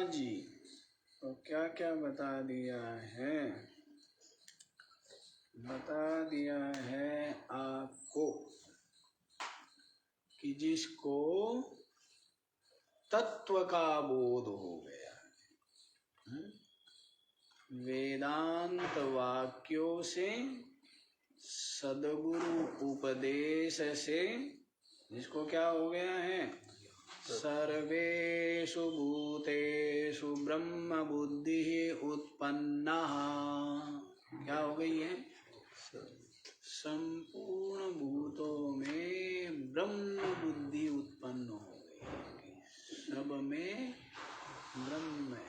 जी, तो क्या क्या बता दिया है? बता दिया है आपको कि जिसको तत्व का बोध हो गया, वेदांत वाक्यों से, सद्गुरु उपदेश से, जिसको क्या हो गया है? सर्वेषु भूतेषु ब्रह्म बुद्धि उत्पन्नः। क्या हो गई है? संपूर्ण भूतों में ब्रह्म बुद्धि उत्पन्न हो गई। सब में ब्रह्म है,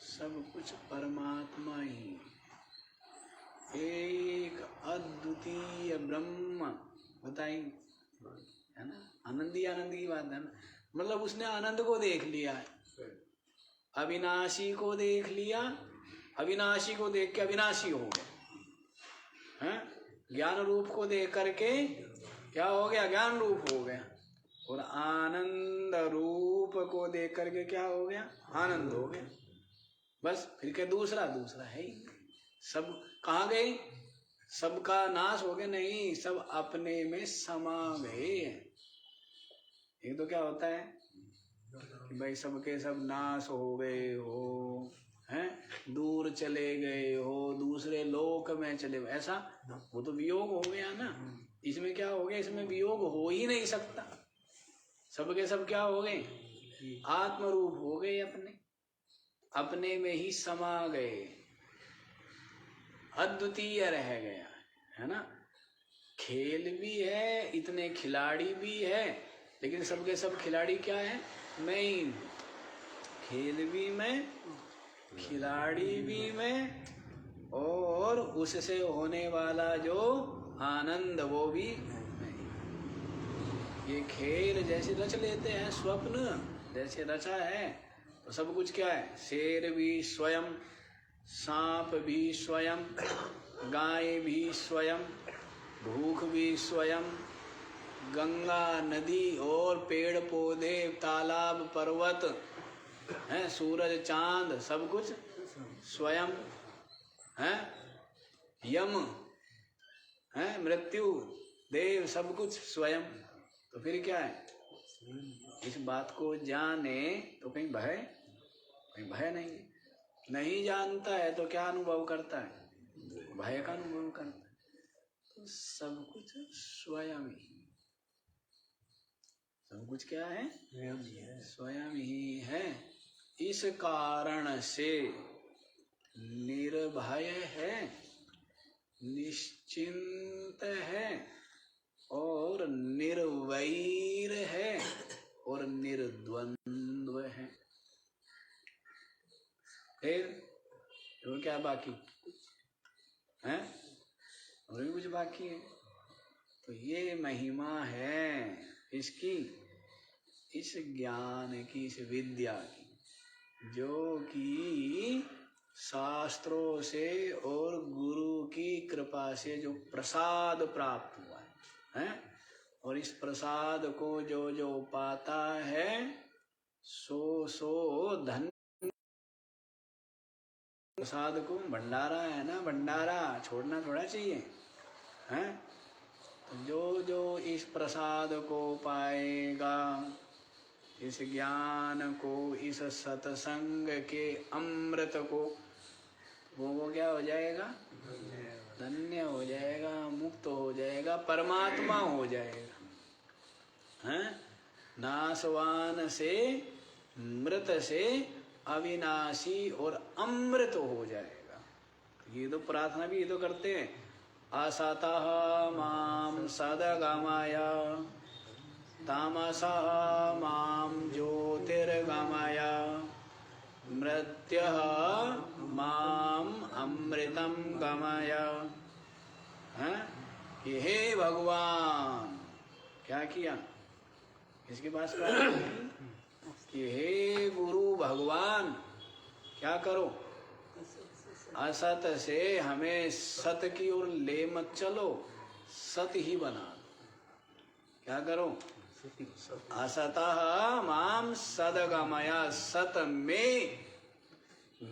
सब कुछ परमात्मा ही, एक अद्वितीय ब्रह्म। बताइए, है ना? आनंद ही आनंद की बात है ना। मतलब उसने आनंद को देख लिया है, अविनाशी को देख लिया, अविनाशी को देख के अविनाशी हो गया, हैं? ज्ञान रूप को देख करके क्या हो गया? ज्ञान रूप हो गया। और आनंद रूप को देख करके क्या हो गया? आनंद हो गया। बस फिर क्या दूसरा? दूसरा है ही। सब कहाँ गए? सबका नाश हो गया? नहीं, सब अपने में समा गए। एक तो क्या होता है कि भाई सबके सब नाश हो गए हो, हैं? दूर चले गए हो, दूसरे लोक में चले गए, ऐसा वो तो वियोग हो गया ना। इसमें क्या हो गया? इसमें वियोग हो ही नहीं सकता। सबके सब क्या हो गए? आत्मरूप हो गए, अपने में ही समा गए, अद्वितीय रह गया, है ना? खेल भी है, इतने खिलाड़ी भी है, लेकिन सबके सब खिलाड़ी क्या है? मैं ही। खेल भी मैं, खिलाड़ी भी मैं, और उससे होने वाला जो आनंद वो भी मैं। ये खेल जैसे रच लेते हैं, स्वप्न जैसे रचा है, तो सब कुछ क्या है? शेर भी स्वयं, सांप भी स्वयं, गाय भी स्वयं, भूख भी स्वयं, गंगा नदी और पेड़ पौधे, तालाब पर्वत, हैं, सूरज चांद, सब कुछ स्वयं, हैं? यम, हैं, मृत्यु देव, सब कुछ स्वयं। तो फिर क्या है? इस बात को जाने तो कहीं भय नहीं। नहीं जानता है तो क्या अनुभव करता है? भय का अनुभव करता है। तो सब कुछ स्वयं ही, सब कुछ क्या है? स्वयं ही है। इस कारण से निर्भय है, निश्चिंत है, और निर्वैर है, और निर्द्वंद्व है। फिर और क्या बाकी है? और भी कुछ बाकी है? तो ये महिमा है इसकी, इस ज्ञान की, इस विद्या की, जो कि शास्त्रों से और गुरु की कृपा से जो प्रसाद प्राप्त हुआ है, और इस प्रसाद को जो जो पाता है सो धन। प्रसाद को भंडारा है ना, भंडारा छोड़ना थोड़ा चाहिए, हैं? तो जो जो इस प्रसाद को पाएगा, इस ज्ञान को, इस सत्संग के अमृत को, वो क्या हो जाएगा? धन्य हो जाएगा, मुक्त हो जाएगा, परमात्मा हो जाएगा, हैं? नाशवान से, मृत से अविनाशी और अमृत हो जाएगा। ये तो प्रार्थना भी ये तो करते हैं, असतः माम सद्गमय, तामसः मां ज्योतिर्गमय, मृत्युः मां अमृतं गमय। हैं? कि हे भगवान, क्या किया? इसके पास कहा कि हे गुरु भगवान, क्या करो? असत से हमें सत की ओर ले मत चलो, सत ही बना दो। क्या करो? असतः माम सदगमया, सत में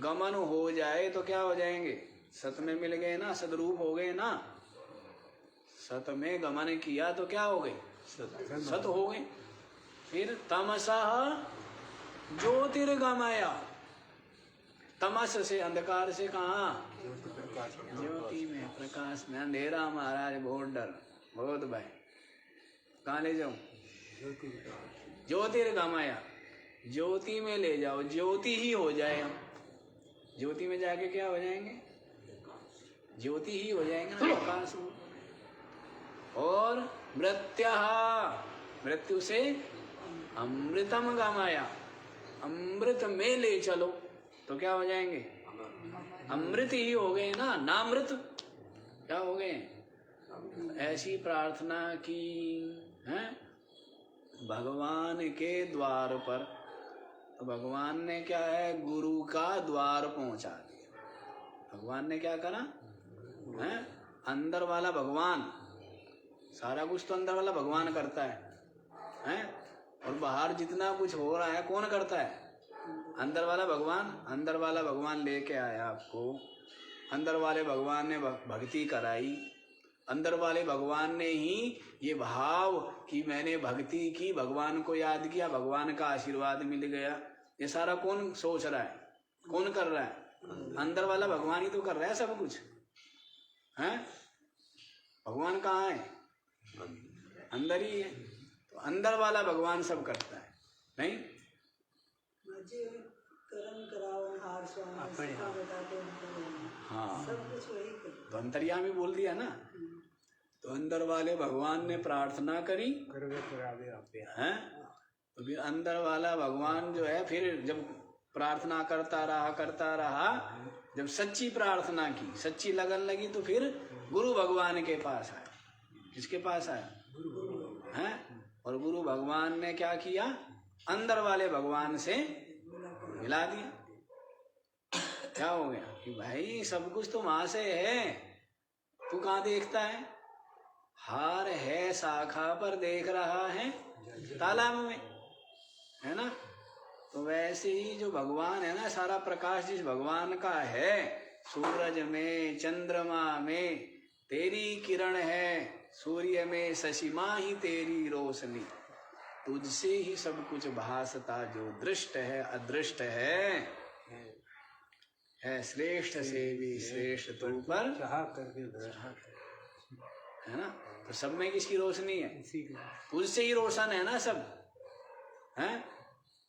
गमन हो जाए तो क्या हो जाएंगे? सत में मिल गए ना, सदरूप हो गए ना। सत में गमन किया तो क्या हो गए? सत हो गए। फिर तमसः ज्योतिर्गमया, तमस से अंधकार से कहा? ज्योति में, प्रकाश में। अंधेरा महाराज बहुत डर, बहुत भय, कहाँ ले जाऊं? ज्योतिर्गमया, ज्योति में ले जाओ, ज्योति ही हो जाए हम। ज्योति में जाके क्या हो जाएंगे? ज्योति ही हो जाएंगे ना, प्रकाश हो। और मृत्यः, मृत्यु से अमृतम गमया, अमृत में ले चलो तो क्या हो जाएंगे? अमृत ही हो गए ना, नामृत क्या हो गए? ऐसी प्रार्थना की है भगवान के द्वार पर, तो भगवान ने क्या है? गुरु का द्वार पहुंचा दिया। भगवान ने क्या करा है? अंदर वाला भगवान, सारा कुछ तो अंदर वाला भगवान करता है? और बाहर जितना कुछ हो रहा है कौन करता है? अंदर वाला भगवान। अंदर वाला भगवान लेके आया आपको, अंदर वाले भगवान ने भक्ति कराई, अंदर वाले भगवान ने ही ये भाव कि मैंने भक्ति की, भगवान को याद किया, भगवान का आशीर्वाद मिल गया। ये सारा कौन सोच रहा है? कौन कर रहा है? अंदर वाला भगवान ही तो कर रहा है सब कुछ है। भगवान कहाँ है? अंदर ही है। तो अंदर वाला भगवान सब करता है, नहीं? हाँ, तो अंतर्यामी बोल दिया ना। तो अंदर वाले भगवान ने प्रार्थना करी हैं, तो फिर अंदर वाला भगवान जो है, फिर जब प्रार्थना करता रहा, जब सच्ची प्रार्थना की, सच्ची लगन लगी, तो फिर गुरु भगवान के पास आया। किसके पास आया? हैं? और गुरु भगवान ने क्या किया? अंदर वाले भगवान से मिला दिया। क्या हो गया कि भाई सब कुछ तो वहां से है, तू कहाँ देखता है? हार है शाखा पर, देख रहा है तालाब में, है ना? तो वैसे ही जो भगवान है ना, सारा प्रकाश जिस भगवान का है, सूरज में, चंद्रमा में तेरी किरण है, सूर्य में शशिमा ही तेरी रोशनी, तुझसे ही सब कुछ भासता, जो दृष्ट है अदृष्ट है श्रेष्ठ से भी श्रेष्ठ तू पर, है ना? तो सब में किसकी रोशनी है? तुझसे ही रोशन है ना सब, है?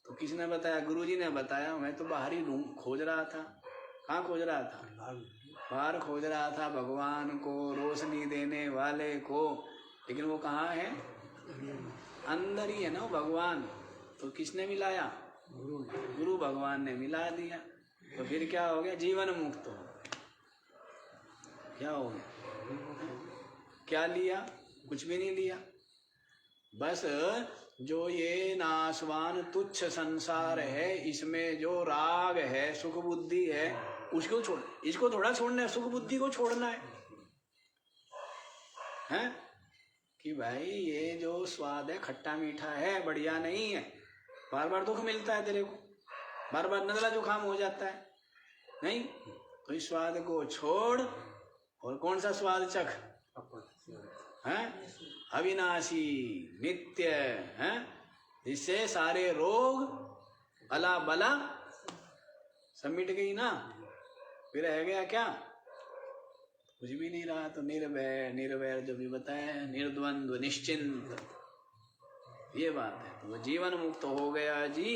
तो किसने बताया? गुरुजी ने बताया। मैं तो बाहर ही खोज रहा था। कहाँ खोज रहा था? बाहर खोज रहा था भगवान को, रोशनी देने वाले को, लेकिन वो कहाँ है? अंदर ही है ना वो भगवान। तो किसने मिलाया? गुरु भगवान ने मिला दिया। तो फिर क्या हो गया? जीवन मुक्त हो गया। क्या हो गया? क्या लिया? कुछ भी नहीं लिया। बस जो ये नाशवान तुच्छ संसार है, इसमें जो राग है, सुख बुद्धि है, उसको छोड़, इसको थोड़ा छोड़ना है, सुख बुद्धि को छोड़ना है? कि भाई ये जो स्वाद है खट्टा मीठा है, बढ़िया नहीं है, बार बार दुख मिलता है तेरे को, बार बार नजला जुकाम हो जाता है, नहीं? तो इस स्वाद को छोड़ और कौन सा स्वाद चख? हैं? अविनाशी, नित्य, हैं? जिससे सारे रोग अला बला सब मिट गई ना। फिर रह गया क्या? कुछ भी नहीं रहा। तो निर्भय, निर्वैर जो भी बताया, निर्द्वंद्व, निश्चिंत, ये बात है। तो वो जीवन मुक्त हो गया जी।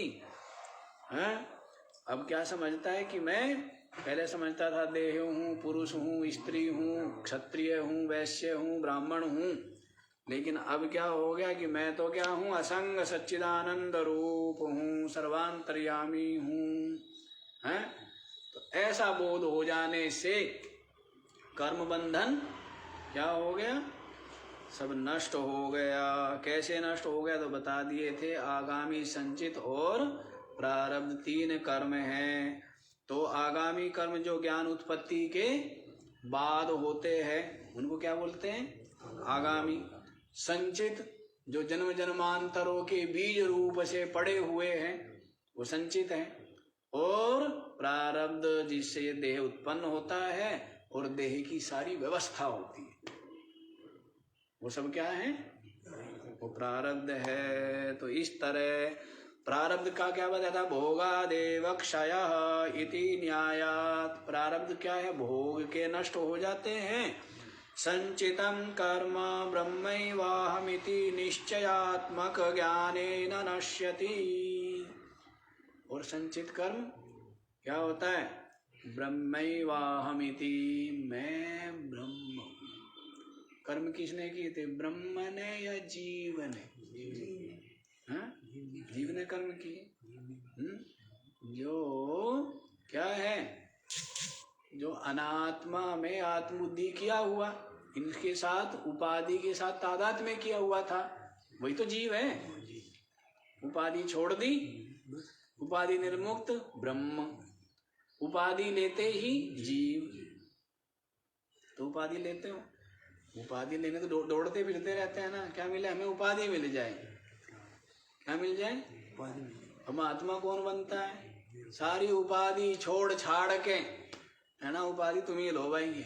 हैं? अब क्या समझता है कि मैं पहले समझता था देह हूँ, पुरुष हूँ, स्त्री हूँ, क्षत्रिय हूँ, वैश्य हूँ, ब्राह्मण हूँ, लेकिन अब क्या हो गया कि मैं तो क्या हूँ? असंग सच्चिदानंद रूप हूँ, सर्वांतर्यामी हूँ। हैं? तो ऐसा बोध हो जाने से कर्म बंधन क्या हो गया? सब नष्ट हो गया। कैसे नष्ट हो गया? तो बता दिए थे, आगामी, संचित और प्रारब्ध 3 कर्म हैं। तो आगामी कर्म जो ज्ञान उत्पत्ति के बाद होते हैं उनको क्या बोलते हैं? आगामी। संचित जो जन्म जन्मांतरों के बीज रूप से पड़े हुए हैं वो संचित है, और प्रारब्ध जिससे देह उत्पन्न होता है और देह की सारी व्यवस्था होती है, वो सब क्या है, वो प्रारब्ध है। तो इस तरह प्रारब्ध का क्या बताया था, भोगादेव क्षयः इति न्यायात्। प्रारब्ध क्या है, भोग के नष्ट हो जाते हैं। संचितं कर्म ब्रह्मैवाहमिति निश्चयात्मक ज्ञानेन नश्यति। और संचित कर्म क्या होता है, ब्रह्मैवाहमिति, मैं ब्रह्म हूँ। कर्म किसने किए थे, ब्रह्म ने या जीव ने, हाँ? जीव ने कर्म किए। जो क्या है, जो अनात्मा में आत्मबुद्धि किया हुआ, इनके साथ उपाधि के साथ तादाद में किया हुआ था, वही तो जीव है। उपाधि छोड़ दी, उपाधि निर्मुक्त ब्रह्म, उपाधि लेते ही जीव। तो उपाधि लेते हो, उपाधि लेने तो दौड़ते फिरते रहते हैं ना, क्या मिले हमें, उपाधि मिल जाए, क्या मिल जाए, हम आत्मा कौन बनता है, सारी उपाधि छोड़ छाड़ के, है ना, उपाधि तुम ही लो भाई,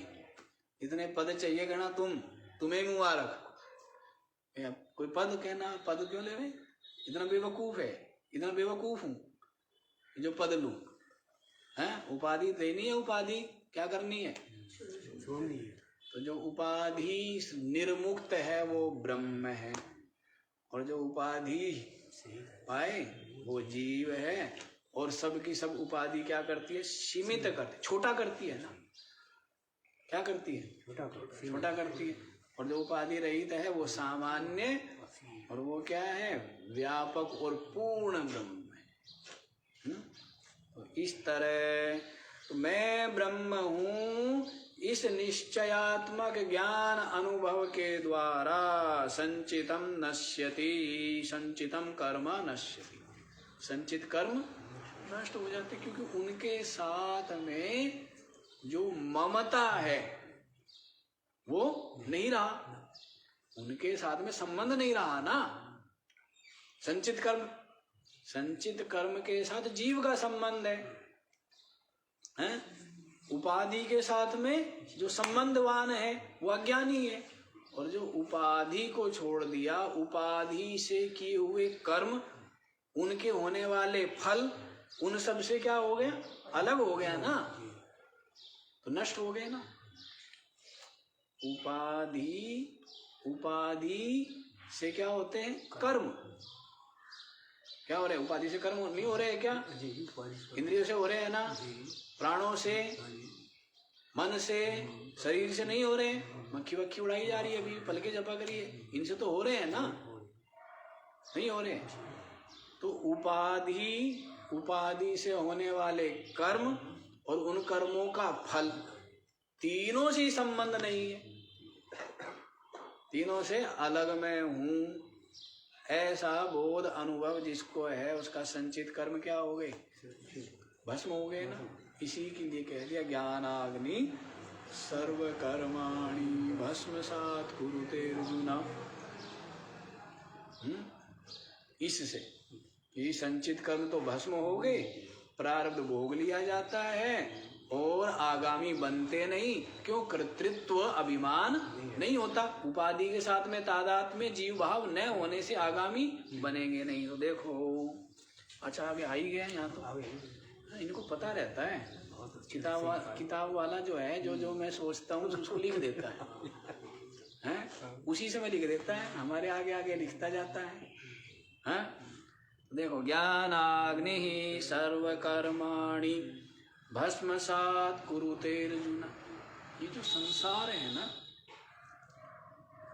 इतने पद चाहिए कहना तुम्हें मुबारक। कोई पद कहना, पद क्यों ले भाई, इतना बेवकूफ है, इतना बेवकूफ हूं जो पद लूं, है, उपाधि देनी है, उपाधि क्या करनी है, छोड़नी है। तो जो उपाधि निर्मुक्त है वो ब्रह्म है, और जो उपाधि पाए वो जीव है। और सब की सब उपाधि क्या करती है, सीमित करती, छोटा करती है ना, क्या करती है, छोटा करती है। और जो उपाधि रहित है वो सामान्य, और वो क्या है, व्यापक और पूर्ण ब्रह्म है। तो इस तरह तो मैं ब्रह्म हूँ, इस निश्चयात्मक ज्ञान अनुभव के द्वारा संचितम नश्यति, संचितम कर्म नश्यति, संचित कर्म नष्ट हो जाते, क्योंकि उनके साथ में जो ममता है वो नहीं रहा, उनके साथ में संबंध नहीं रहा ना। संचित कर्म के साथ जीव का संबंध है? उपाधि के साथ में जो संबंधवान है वो अज्ञानी है, और जो उपाधि को छोड़ दिया, उपाधि से किए हुए कर्म, उनके होने वाले फल, उन सब से क्या हो गया, अलग हो गया ना, तो नष्ट हो गए ना। उपाधि से क्या होते हैं, कर्म क्या हो रहे हैं, उपाधि से कर्म नहीं हो रहे हैं क्या, इंद्रियों से हो रहे हैं ना, प्राणों से, मन से, शरीर से नहीं हो रहे हैं। मक्खी वक्खी उड़ाई जा रही है अभी, पलके झपक रही है, इनसे तो हो रहे हैं ना, नहीं हो रहे। तो उपाधि से होने वाले कर्म और उन कर्मों का फल, तीनों से संबंध नहीं है, तीनों से अलग मैं हूं, ऐसा बोध अनुभव जिसको है, उसका संचित कर्म क्या हो गए, भस्म हो गए ना। इसी के लिए कह दिया ज्ञानाग्नि सर्व कर्माणि भस्मसात् कुरुते अर्जुन। इससे ये संचित कर्म तो भस्म हो गए, प्रारब्ध भोग लिया जाता है और आगामी बनते नहीं। क्यों, कर्तृत्व अभिमान नहीं होता, उपाधि के साथ में तादात्म्य में जीव भाव न होने से आगामी बनेंगे नहीं। तो देखो, अच्छा आगे आ ही गया यहाँ, तो इनको पता रहता है, किताब वाला जो है, जो मैं सोचता हूँ उसको लिख देता है, उसी से मैं लिख देता है, हमारे आगे आगे लिखता जाता है। देखो, ज्ञानाग्नि सर्व कर्माणि भस्मसात् कुरुते अर्जुन। ये जो संसार है ना,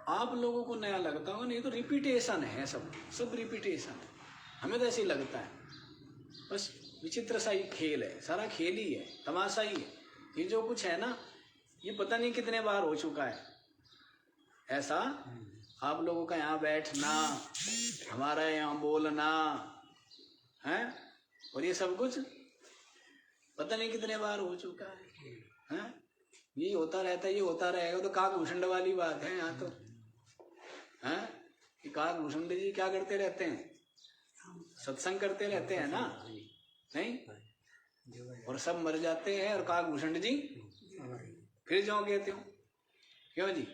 आप लोगों को नया लगता होगा, नहीं तो रिपीटेशन है, सब रिपीटेशन है, हमें तो ऐसे ही लगता है, बस विचित्र सा ही खेल है, सारा खेल ही है, तमाशा ही है। ये जो कुछ है ना, ये पता नहीं कितने बार हो चुका है ऐसा। आप लोगों का यहाँ बैठना, हमारा यहाँ बोलना है, और ये सब कुछ पता नहीं कितने बार हो चुका है। ये होता रहता है, ये होता रहेगा, तो काक भूषण वाली बात है यहाँ तो। कि काकभूषण जी क्या करते रहते हैं? सत्संग करते रहते हैं ना, नहीं? और सब मर जाते हैं और काकभूषण जी फिर जाओ कहते हो, क्यों जी?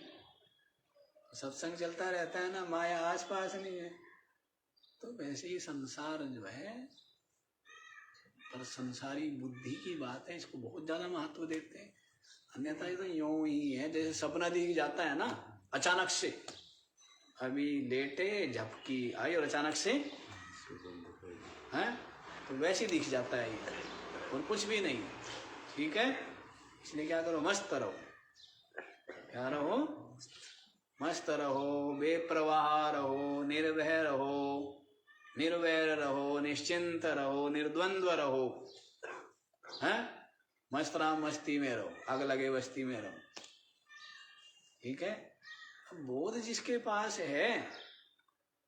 सत्संग चलता रहता है ना, माया आस पास नहीं है। तो वैसे ही संसार जो है, पर संसारी बुद्धि की बात है, इसको बहुत ज्यादा महत्व देते हैं। अन्यथा ये तो यूं ही है जैसे सपना दिख जाता है ना अचानक से, अभी लेटे झपकी आई और अचानक से है, तो वैसे दिख जाता है ये, और कुछ भी नहीं। ठीक है, इसलिए क्या करो, मस्त रहो। क्या रहो? मस्त रहो, बेप्रवाह रहो, निर्भय रहो, निर्वैर रहो, निश्चिंत रहो, निर्द्वंद्व रहो, हैं? मस्त राम मस्ती में रहो, आग लगे बस्ती में रहो। ठीक है, अब बोध जिसके पास है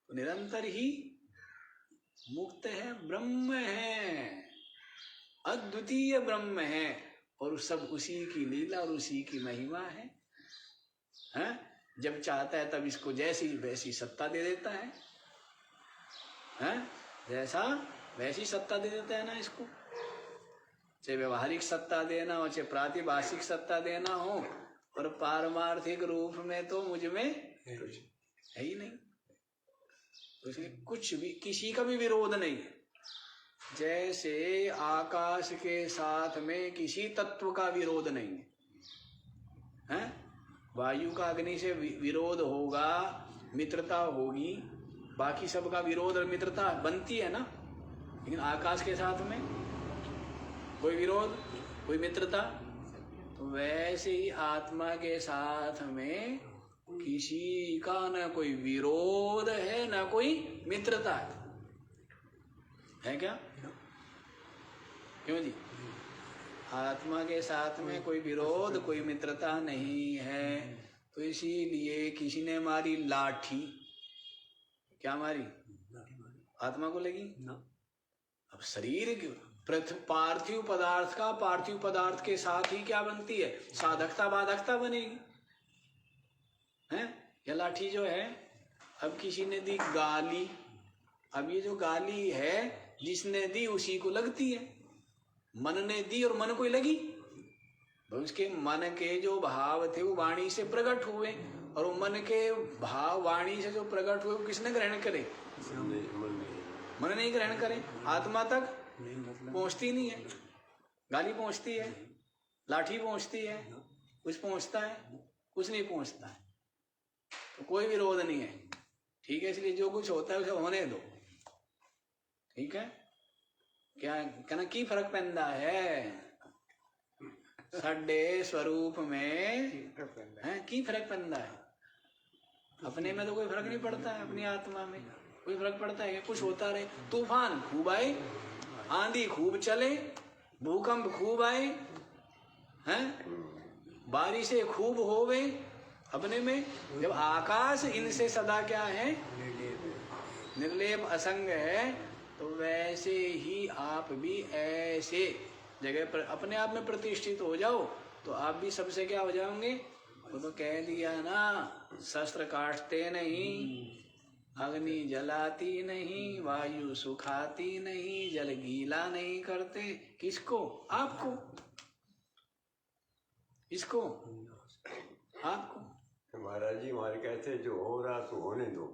तो निरंतर ही मुक्त है, ब्रह्म है, अद्वितीय ब्रह्म है, और सब उसी की लीला और उसी की महिमा है। हैं? जब चाहता है तब इसको जैसी वैसी सत्ता दे देता है, हैं? जैसा वैसी सत्ता दे देता है ना इसको, चाहे व्यवहारिक सत्ता देना हो, चाहे प्रातिभाषिक सत्ता देना हो, और पारमार्थिक रूप में तो मुझ में है ही नहीं। तो इसलिए कुछ भी, किसी का भी विरोध नहीं है। जैसे आकाश के साथ में किसी तत्व का विरोध नहीं है, हैं? वायु का अग्नि से विरोध होगा, मित्रता होगी, बाकी सबका विरोध और मित्रता बनती है ना, लेकिन आकाश के साथ में कोई विरोध, कोई मित्रता। तो वैसे ही आत्मा के साथ में किसी का न कोई विरोध है, न कोई मित्रता है क्या? क्यों जी? आत्मा के साथ में कोई विरोध, कोई मित्रता नहीं है। तो इसीलिए किसी ने मारी लाठी, क्या मारी? आत्मा को लगी ना। अब शरीर पार्थिव पदार्थ का पार्थिव पदार्थ के साथ ही क्या बनती है? साधकता बाधकता बनेगी, हैं? यह लाठी जो है, अब किसी ने दी गाली, अब ये जो गाली है जिसने दी उसी को लगती है। मन ने दी और मन को ही लगी, तो उसके मन के जो भाव थे वो वाणी से प्रकट हुए, और मन के भाव वाणी से जो प्रकट हुए वो किसने ग्रहण करे? मन नहीं ग्रहण करे। आत्मा तक पहुंचती नहीं है। गाली पहुंचती है, लाठी पहुंचती है, कुछ पहुंचता है, कुछ नहीं पहुंचता है। तो कोई विरोध नहीं है। ठीक है, इसलिए जो कुछ होता है उसे होने दो। ठीक है, क्या कहना की फर्क पैदा है साडे स्वरूप में, है की फर्क पैदा है? अपने में तो कोई फर्क नहीं पड़ता है, अपनी आत्मा में कोई फर्क पड़ता है? कुछ होता रहे, तूफान खूब आए, आंधी खूब चले, भूकंप खूब आए, हैं? बारिशें खूब होवे, अपने में जब आकाश इनसे सदा क्या है? निर्लेप असंग है। तो वैसे ही आप भी ऐसे जगह पर अपने आप में प्रतिष्ठित हो जाओ, तो आप भी सबसे क्या हो जाओगे? वो तो कह दिया ना, शस्त्र काटते नहीं, अग्नि जलाती नहीं, वायु सुखाती नहीं, जल गीला नहीं करते। किसको? आपको। इसको आपको। महाराज जी हमारे कहते जो हो रहा तो होने दो,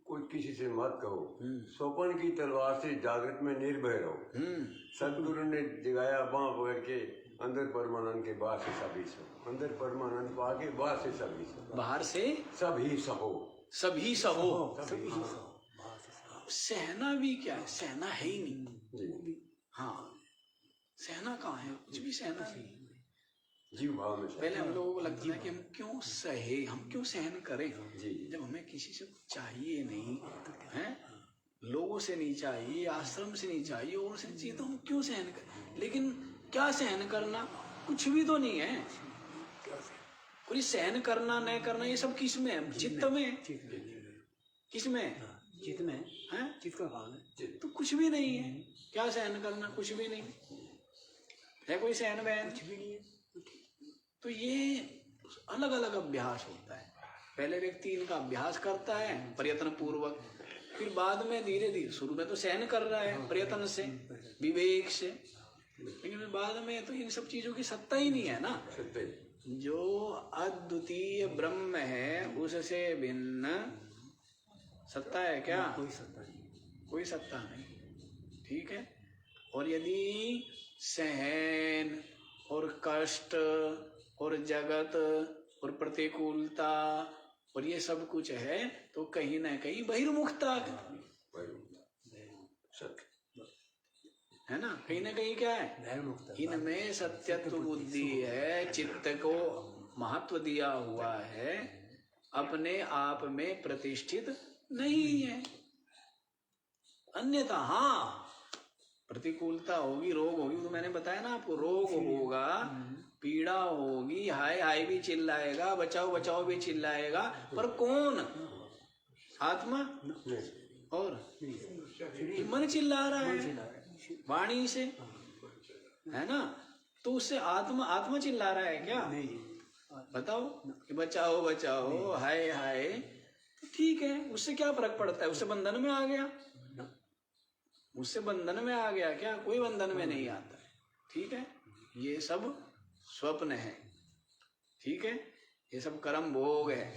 कुछ किसी से मत कहो, स्वप्न की तलवार से जागृत में निर्भय रहो। सदगुरु ने जगाया बाँ पकड़ के, अंदर परमानंद के बाहर से सभी सब, अंदर परमानंद पाके बाहर से सभी सब, बाहर से सभी सहो, सभी सहो। सहना भी क्या है? सहना है ही नहीं। हाँ, सहना कहाँ है? कुछ भी सहना नहीं। जीव भाव में पहले हम लोगों को लगता है कि हम क्यों सहे, हम क्यों सहन करें, जब हमें किसी से चाहिए नहीं है, लोगों से नहीं चाहिए, आश्रम से नहीं चाहिए, और से चाहिए, तो हम क्यों सहन करें? लेकिन क्या सहन करना? कुछ भी तो नहीं है। और ये सहन करना न करना ये सब किस में है? चित्त में। किस में? चित्त में है। चित्त का भाव है, तो कुछ भी नहीं है। क्या सहन करना? कुछ भी नहीं है। कोई सहन वहन कुछ भी नहीं है। तो ये अलग अलग अभ्यास होता है। पहले व्यक्ति इनका अभ्यास करता है प्रयत्न पूर्वक, फिर बाद में धीरे धीरे, शुरू में तो सहन कर रहा है प्रयत्न से, विवेक से, लेकिन फिर बाद में तो इन सब चीजों की सत्ता ही नहीं है ना। जो अद्वितीय ब्रह्म है उससे भिन्न सत्ता है क्या? कोई सत्ता नहीं, कोई सत्ता नहीं। ठीक है। और यदि सहन और कष्ट और जगत और प्रतिकूलता और ये सब कुछ है तो कहीं ना कहीं बहिर्मुखता है ना, कहीं ना कहीं क्या है, इनमें सत्यत्व बुद्धि है, चित्त को महत्व दिया हुआ है, अपने आप में प्रतिष्ठित नहीं है। अन्यथा हाँ, प्रतिकूलता होगी, रोग होगी, तो मैंने बताया ना आपको, रोग होगा, पीड़ा होगी, हाय हाय भी चिल्लाएगा, बचाओ बचाओ भी चिल्लाएगा, पर कौन? आत्मा और मन चिल्ला रहा है वाणी से, है ना, तो उससे आत्मा चिल्ला रहा है क्या? बताओ कि बचाओ बचाओ, हाय हाय, तो ठीक है, उससे क्या फर्क पड़ता है? उससे बंधन में आ गया, उससे बंधन में आ गया क्या? कोई बंधन में नहीं आता। ठीक है, ये सब स्वप्न है। ठीक है, ये सब कर्म भोग है,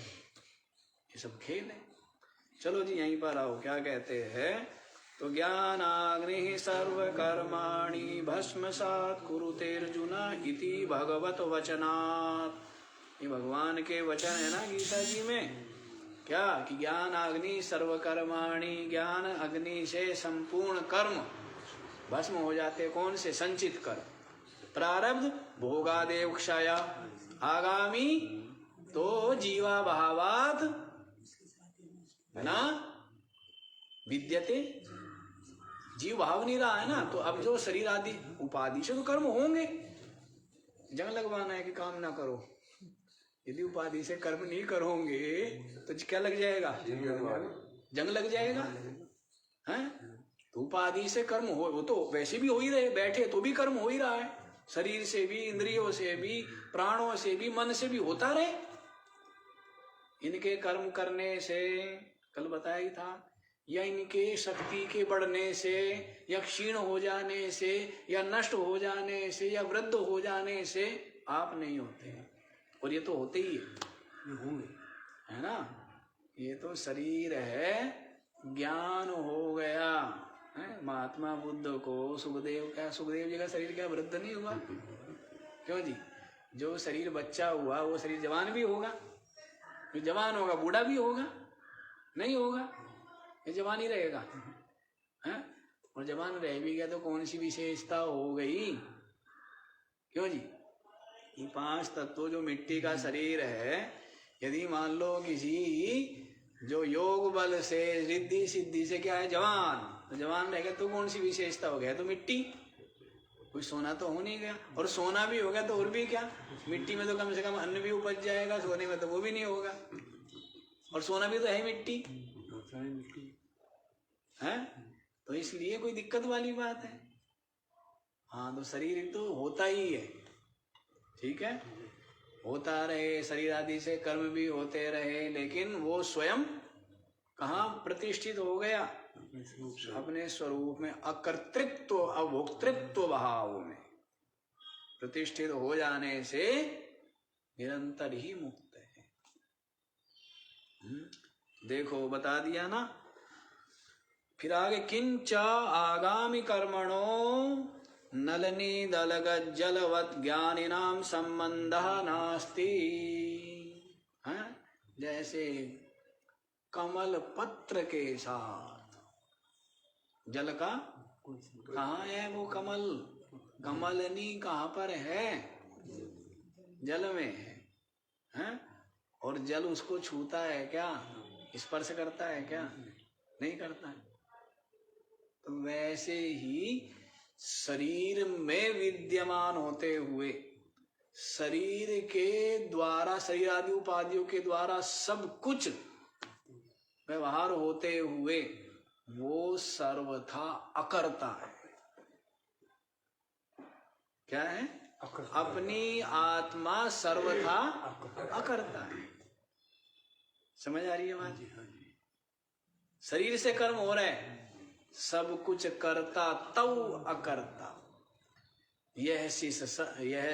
ये सब खेल है। चलो जी यहीं पर आओ, क्या कहते हैं? तो ज्ञानाग्नि सर्व कर्माणि भस्मसात् कुरुते अर्जुन इति भगवत वचनात्। ये भगवान के वचन है ना गीता जी में, क्या कि ज्ञान अग्नि सर्व कर्माणि, ज्ञान अग्नि से संपूर्ण कर्म भस्म हो जाते। कौन से? संचित कर्म। प्रारब्ध भोगादेव क्षय, आगामी तो जीवा भावात ना विद्यते, जीव भाव नहीं रहा है ना, तो अब जो शरीर आदि उपाधि से तो कर्म होंगे। जंग लगवाना है कि काम ना करो, यदि उपाधि से कर्म नहीं करोगे तो क्या लग जाएगा? जंग लग जाएगा, हैं? तो उपाधि से कर्म हो, वो तो वैसे भी हो ही रहे, बैठे तो भी कर्म हो ही रहा है, शरीर से भी, इंद्रियों से भी, प्राणों से भी, मन से भी होता रहे। इनके कर्म करने से, कल बताया ही था, या इनके शक्ति के बढ़ने से, या क्षीण हो जाने से, या नष्ट हो जाने से, या वृद्ध हो जाने से आप नहीं होते हैं। और ये तो होते ही है ना, ये तो शरीर है, ज्ञान हो गया है। महात्मा बुद्ध को सुखदेव जी का शरीर क्या वृद्ध नहीं हुआ? क्यों जी? जो शरीर बच्चा हुआ वो शरीर जवान भी होगा, जो जवान होगा बूढ़ा भी होगा? नहीं होगा, ये जवान ही रहेगा, है? और जवान रह भी गया तो कौन सी विशेषता हो गई? क्यों जी? ये 5 तत्व जो मिट्टी का शरीर है, यदि मान लो किसी जो योग बल से, रिद्धि सिद्धि से क्या है, जवान, तो जवान रहेगा तो कौन सी विशेषता हो गया? तो मिट्टी, कोई सोना तो हो नहीं गया। और सोना भी हो गया तो और भी क्या, मिट्टी में तो कम से कम अन्न भी उपज जाएगा, सोने में तो वो भी नहीं होगा। और सोना भी तो है मिट्टी है, तो इसलिए कोई दिक्कत वाली बात है? हाँ, तो शरीर तो होता ही है, ठीक है, होता रहे, शरीर आदि से कर्म भी होते रहे, लेकिन वो स्वयं कहाँ प्रतिष्ठित हो गया? अपने स्वरूप में, अकर्तृत्व अभोक्तृत्व भाव में प्रतिष्ठित हो जाने से निरंतर ही मुक्त है। देखो बता दिया ना। फिर आगे, किंच आगामी कर्मणो नलनी दलगत जलवत ज्ञानिनाम संबंधः नास्ति। जैसे कमल पत्र के साथ जल का कहाँ है वो कमल? कमलनी कहाँ पर है? जल में है, और जल उसको छूता है क्या? स्पर्श करता है क्या? नहीं करता है। तो वैसे ही शरीर में विद्यमान होते हुए, शरीर के द्वारा, शरीर आदि उपाधियों के द्वारा सब कुछ व्यवहार होते हुए वो सर्वथा अकर्ता है। क्या है? अपनी आत्मा सर्वथा अकर्ता है। समझ आ रही है बात? शरीर से कर्म हो रहा है, सब कुछ करता तव अकर्ता, यह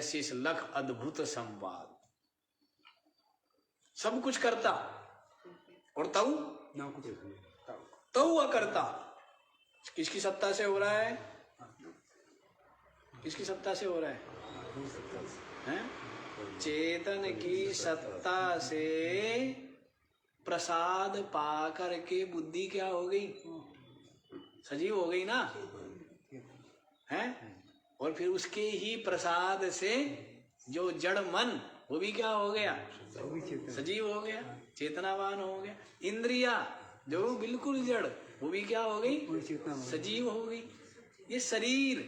शीश लख अद्भुत संवाद। सब कुछ करता और तव अकर्ता। किसकी सत्ता से हो रहा है? किसकी सत्ता से हो रहा है? चेतन की सत्ता से प्रसाद पा करके बुद्धि क्या हो गई? सजीव हो गई ना, है? और फिर उसके ही प्रसाद से जो जड़ मन, वो भी क्या हो गया? सजीव हो गया, चेतनावान हो गया। इंद्रिया जो बिल्कुल जड़, वो भी क्या हो गई? सजीव हो गई। ये शरीर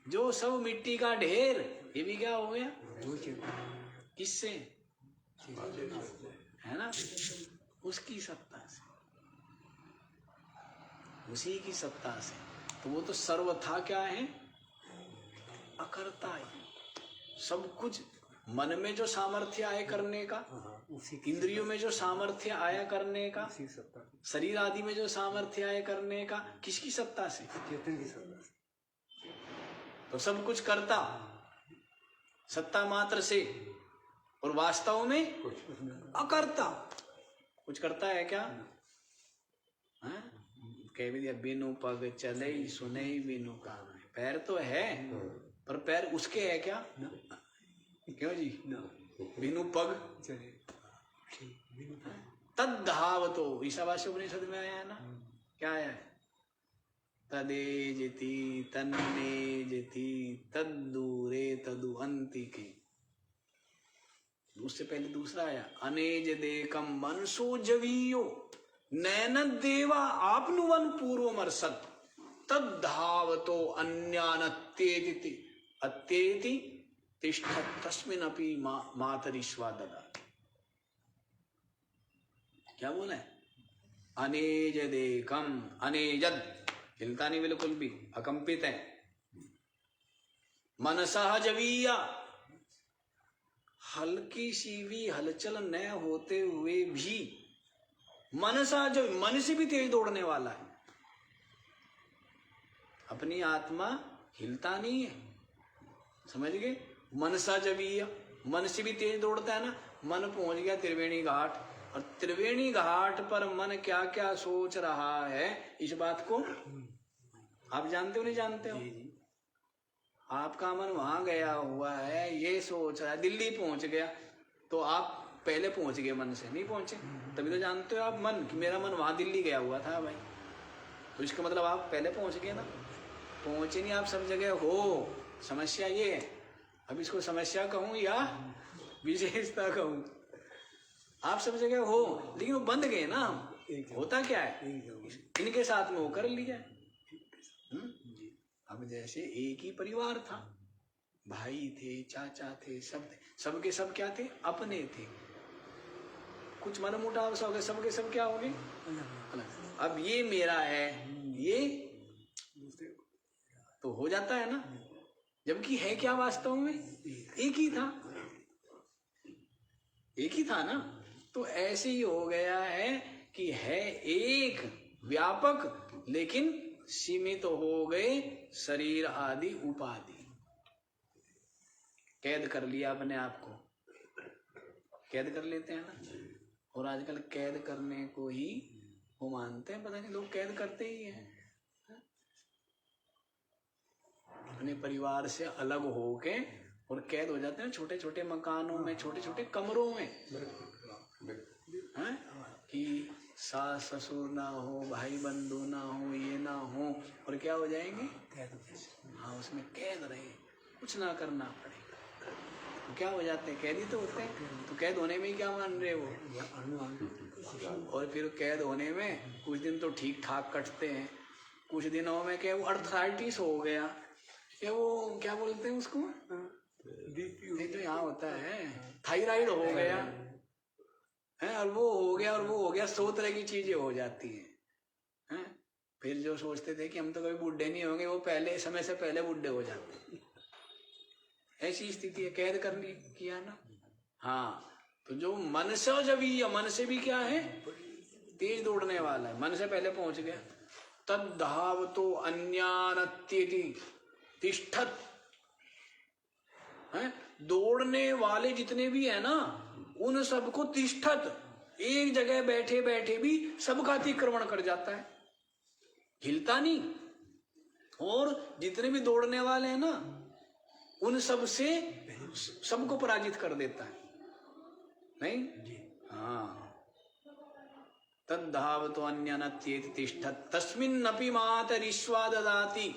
जो सब मिट्टी का ढेर, ये भी क्या हो गया? किससे? है ना, उसकी सत्ता से, उसी की सत्ता से। तो वो तो सर्वथा क्या है? अकर्ता ही। सब कुछ मन में जो सामर्थ्य आए करने का, इंद्रियों में जो सामर्थ्य आया करने का, शरीर आदि में जो सामर्थ्य आए करने का, किसकी सत्ता से? चेतन की सत्ता से। तो सब कुछ करता सत्ता मात्र से, और वास्तव में अकर्ता। कुछ करता है क्या? कह भी दिया, बिनु पग चले सुने बिनु कान। पैर तो है, पर पैर उसके है क्या? क्यों जी? बिनु पग तद्धाव। तो ईशावास्य उपनिषद में आया है ना, क्या आया है? तदेजति तन्नेजति तद्दूरे तदु अंतिके। उससे पहले दूसरा आया, अनेज देकम मनसो जवीयो नैन देवा आपनुवन पूर्वमर्सत तद्धावतो अन्यानत्येति अत्येति तिष्ठत् तस्मिन्नपि मातरिश्वा ददाति। क्या बोला है? अनेज देकम, अनेजद, हिलता नहीं बिल्कुल भी, अकंपित है। मनसा जवीया, हल्की सी भी हलचल न होते हुए भी मनसा, जो मन से भी तेज दौड़ने वाला है। अपनी आत्मा हिलता नहीं है, समझ गए? मनसा जवीया, मन से भी तेज दौड़ता है ना। मन पहुंच गया त्रिवेणी घाट, और त्रिवेणी घाट पर मन क्या क्या सोच रहा है, इस बात को आप जानते हो नहीं जानते हो? आपका मन वहां गया हुआ है, ये सोच रहा है। दिल्ली पहुंच गया तो आप पहले पहुंच गए, मन से नहीं पहुंचे, तभी तो जानते हो आप मन कि मेरा मन वहां दिल्ली गया हुआ था भाई। तो इसका मतलब आप पहले पहुंच गए ना। पहुंचे नहीं आप सब जगह हो, समस्या ये है। अब इसको समस्या कहूं या विशेषता कहूं? आप सब जगह हो, लेकिन वो बंद गए ना। होता क्या है, इनके साथ में वो कर लिया। अब जैसे एक ही परिवार था, भाई थे, चाचा थे, सब थे, सबके सब क्या थे? अपने थे। कुछ मन मुटाव सा हो गया, सबके सब क्या हो गए? अलग। अब ये मेरा है, ये तो हो जाता है ना, जबकि है क्या वास्तव में? एक ही था, एक ही था ना। तो ऐसे ही हो गया है कि है एक व्यापक, लेकिन सीमित तो हो गए शरीर आदि उपाधि। कैद कर लिया अपने आप को, कैद कर लेते हैं ना। और आजकल कैद करने को ही वो मानते हैं, पता नहीं लोग कैद करते ही हैं। अपने परिवार से अलग होके और कैद हो जाते हैं छोटे छोटे मकानों में, छोटे छोटे कमरों में, हैं? कि सास ससुर ना हो, भाई बंधु ना हो, ये ना हो, और क्या हो जाएंगे? हाँ, उसमें कैद रहे, कुछ ना करना पड़े। तो क्या हो जाते हैं? कैदी तो होते हैं। तो कैद होने में ही क्या मान रहे वो? और फिर कैद होने में कुछ दिन तो ठीक ठाक कटते हैं, कुछ दिनों में क्या वो अर्थराइटिस हो गया, क्या वो क्या बोलते हैं उसको? नहीं तो यहाँ होता है थायराइड हो गया है, और वो हो गया और वो हो गया, 100 तरह की चीजें हो जाती हैं। फिर जो सोचते थे कि हम तो कभी बुढ़े नहीं होंगे, वो पहले समय से पहले बुढ़े हो जाते। ऐसी स्थिति है, कैद करने किया ना। हाँ, तो जो मन से जब ये मन से भी क्या है, तेज दौड़ने वाला है, मन से पहले पहुंच गया। तद धाव तो अन्यानत्येति तिष्ठत है, दौड़ने वाले जितने भी है ना, उन सबको तिष्ठत, एक जगह बैठे बैठे भी सबका अतिक्रमण कर जाता है, हिलता नहीं। और जितने भी दौड़ने वाले हैं ना, उन सब से सबको पराजित कर देता है, नहीं? हाँ। तद्धाव तो अन्यनत्येति तिष्ठत तस्मिन्नपि मातरिश्वा ददाति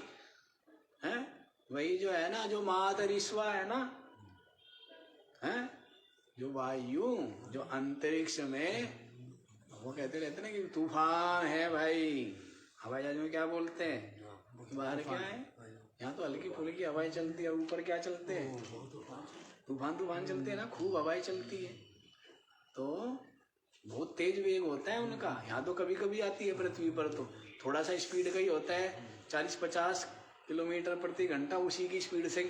है, वही जो है ना, जो मातरिश्वा है ना, है जो वायु, जो अंतरिक्ष में, वो कहते रहते ना कि तूफान है भाई, हवाई जहाज में क्या बोलते हैं, बाहर क्या है, यहाँ तो हल्की फुल्की हवाएं चलती है, ऊपर क्या चलते हैं, तूफान चलते हैं ना, खूब हवाएं चलती है, तो बहुत तेज वेग होता है उनका। यहाँ तो कभी कभी आती है पृथ्वी पर, तो थोड़ा सा स्पीड का ही होता है, 40-50 किलोमीटर प्रति घंटा, उसी की स्पीड से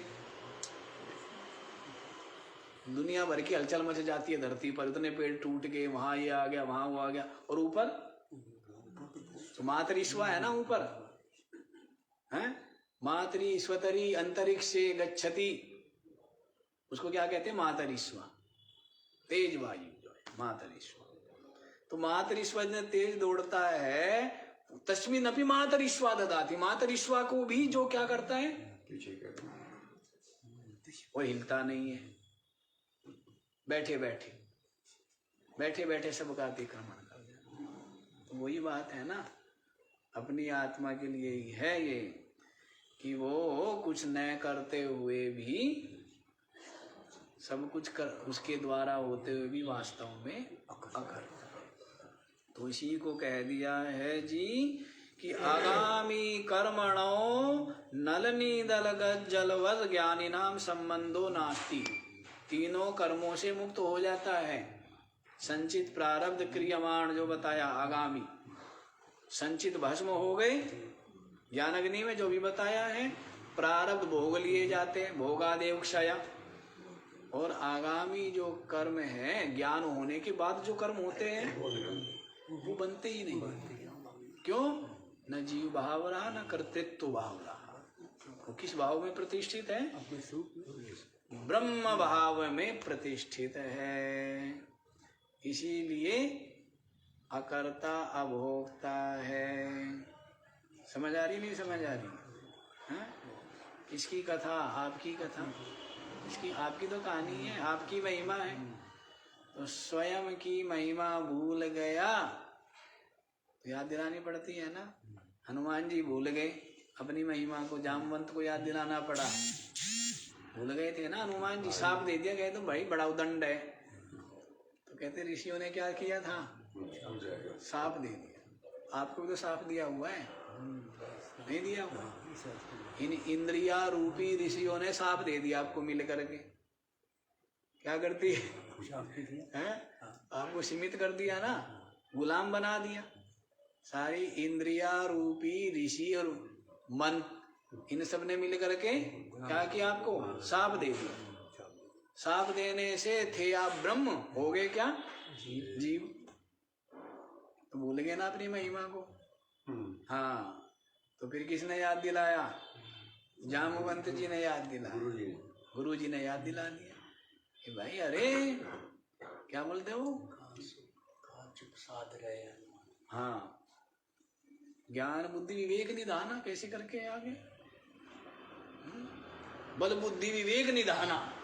दुनिया भर की हलचल मच जाती है धरती पर, इतने पेड़ टूट गए, वहां ये आ गया, वहां वो आ गया, और ऊपर तो मातरिश्वा है ना, ऊपर है मातरी स्वतरी अंतरिक्षे गच्छति, उसको क्या कहते हैं, मातरिश्वा, तेज वायु जो है मातरिश्वा। तो मातरिश्वा ने तेज दौड़ता है, तस्मिन् अपि मातरिश्वा ददाति, मातरिश्वा को भी जो क्या करता है, पीछे कर, वो हिलता नहीं है, बैठे बैठे सबका अतिक्रमण कर देता। तो वही बात है ना, अपनी आत्मा के लिए ही है ये, कि वो कुछ न करते हुए भी सब कुछ कर, उसके द्वारा होते हुए भी वास्तव में अकर। तो इसी को कह दिया है जी कि आगामी कर्मणो नलनी दलगत जलवद ज्ञानी नाम संबंधो नास्ति, तीनों कर्मों से मुक्त हो जाता है। संचित प्रारब्ध क्रियमाण जो बताया, आगामी संचित भस्म हो गए ज्ञानाग्नि में, जो भी बताया है, प्रारब्ध भोग लिए जाते हैं, भोगादेव क्षय, और आगामी जो कर्म है, ज्ञान होने के बाद जो कर्म होते हैं वो बनते ही नहीं। क्यों? न जीव भाव रहा, न कर्तृत्व भाव रहा। वो किस भाव में प्रतिष्ठित है? ब्रह्म भाव में प्रतिष्ठित है। इसीलिए अकर्ता अभोक्ता है। समझ आ रही नहीं समझ आ रही? हाँ? इसकी कथा, आपकी कथा, इसकी आपकी तो कहानी है, आपकी महिमा है। तो स्वयं की महिमा भूल गया तो याद दिलानी पड़ती है ना। हनुमान जी भूल गए अपनी महिमा को, जामवंत को याद दिलाना पड़ा। भूल गए थे ना हनुमान जी, साफ दे दिया, गए तो भाई बड़ा उदंड है। तो कहते ऋषियों ने क्या किया था, साफ दे दिया। आपको भी तो साफ दिया हुआ है, नहीं दिया हुआ? इन इंद्रिया रूपी ऋषियों ने साफ दे दिया आपको मिल करके। क्या करती है? आपको सीमित कर दिया ना, गुलाम बना दिया। सारी इंद्रिया रूपी ऋषि और मन, इन सब ने मिल करके क्या किया, आपको साफ दे दिया। साफ देने से थे आप ब्रह्म, हो गए क्या, जीव। तो भूल गए ना अपनी महिमा को। हाँ, तो फिर किसने याद दिलाया? जामवंत जी ने याद दिलाया, गुरु जी ने याद दिला दिया कि भाई अरे क्या बोलते हो, साध रहे। हाँ, ज्ञान बुद्धि विवेक निधाना, कैसे करके आगे, बल बुद्धि विवेक निधाना,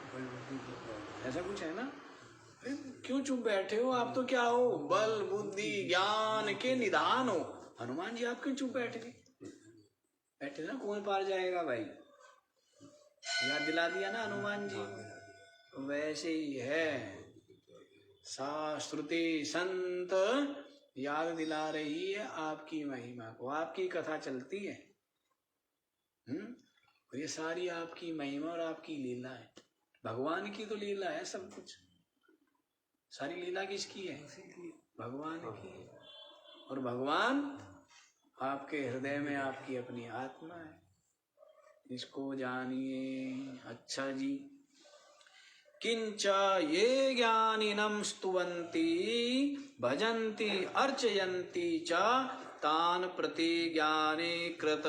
ऐसा कुछ है ना। अरे क्यों चुप बैठे हो, आप तो क्या हो, बल बुद्धि ज्ञान के निधान हो। हनुमान जी आप क्यों चुप बैठ गए? बैठे ना, कौन पार जाएगा भाई, याद दिला दिया ना हनुमान जी। वैसे ही है, श्रुति संत याद दिला रही है आपकी महिमा को, आपकी कथा चलती है। और ये सारी आपकी महिमा और आपकी लीला है। भगवान की तो लीला है सब कुछ, सारी लीला किसकी है? भगवान की है। और भगवान आपके हृदय में आपकी अपनी आत्मा है। इसको जानिए। अच्छा जी, किंच ये ज्ञानिनं स्तुवन्ति भजन्ति अर्चयन्ति च तान् प्रति ज्ञाने कृत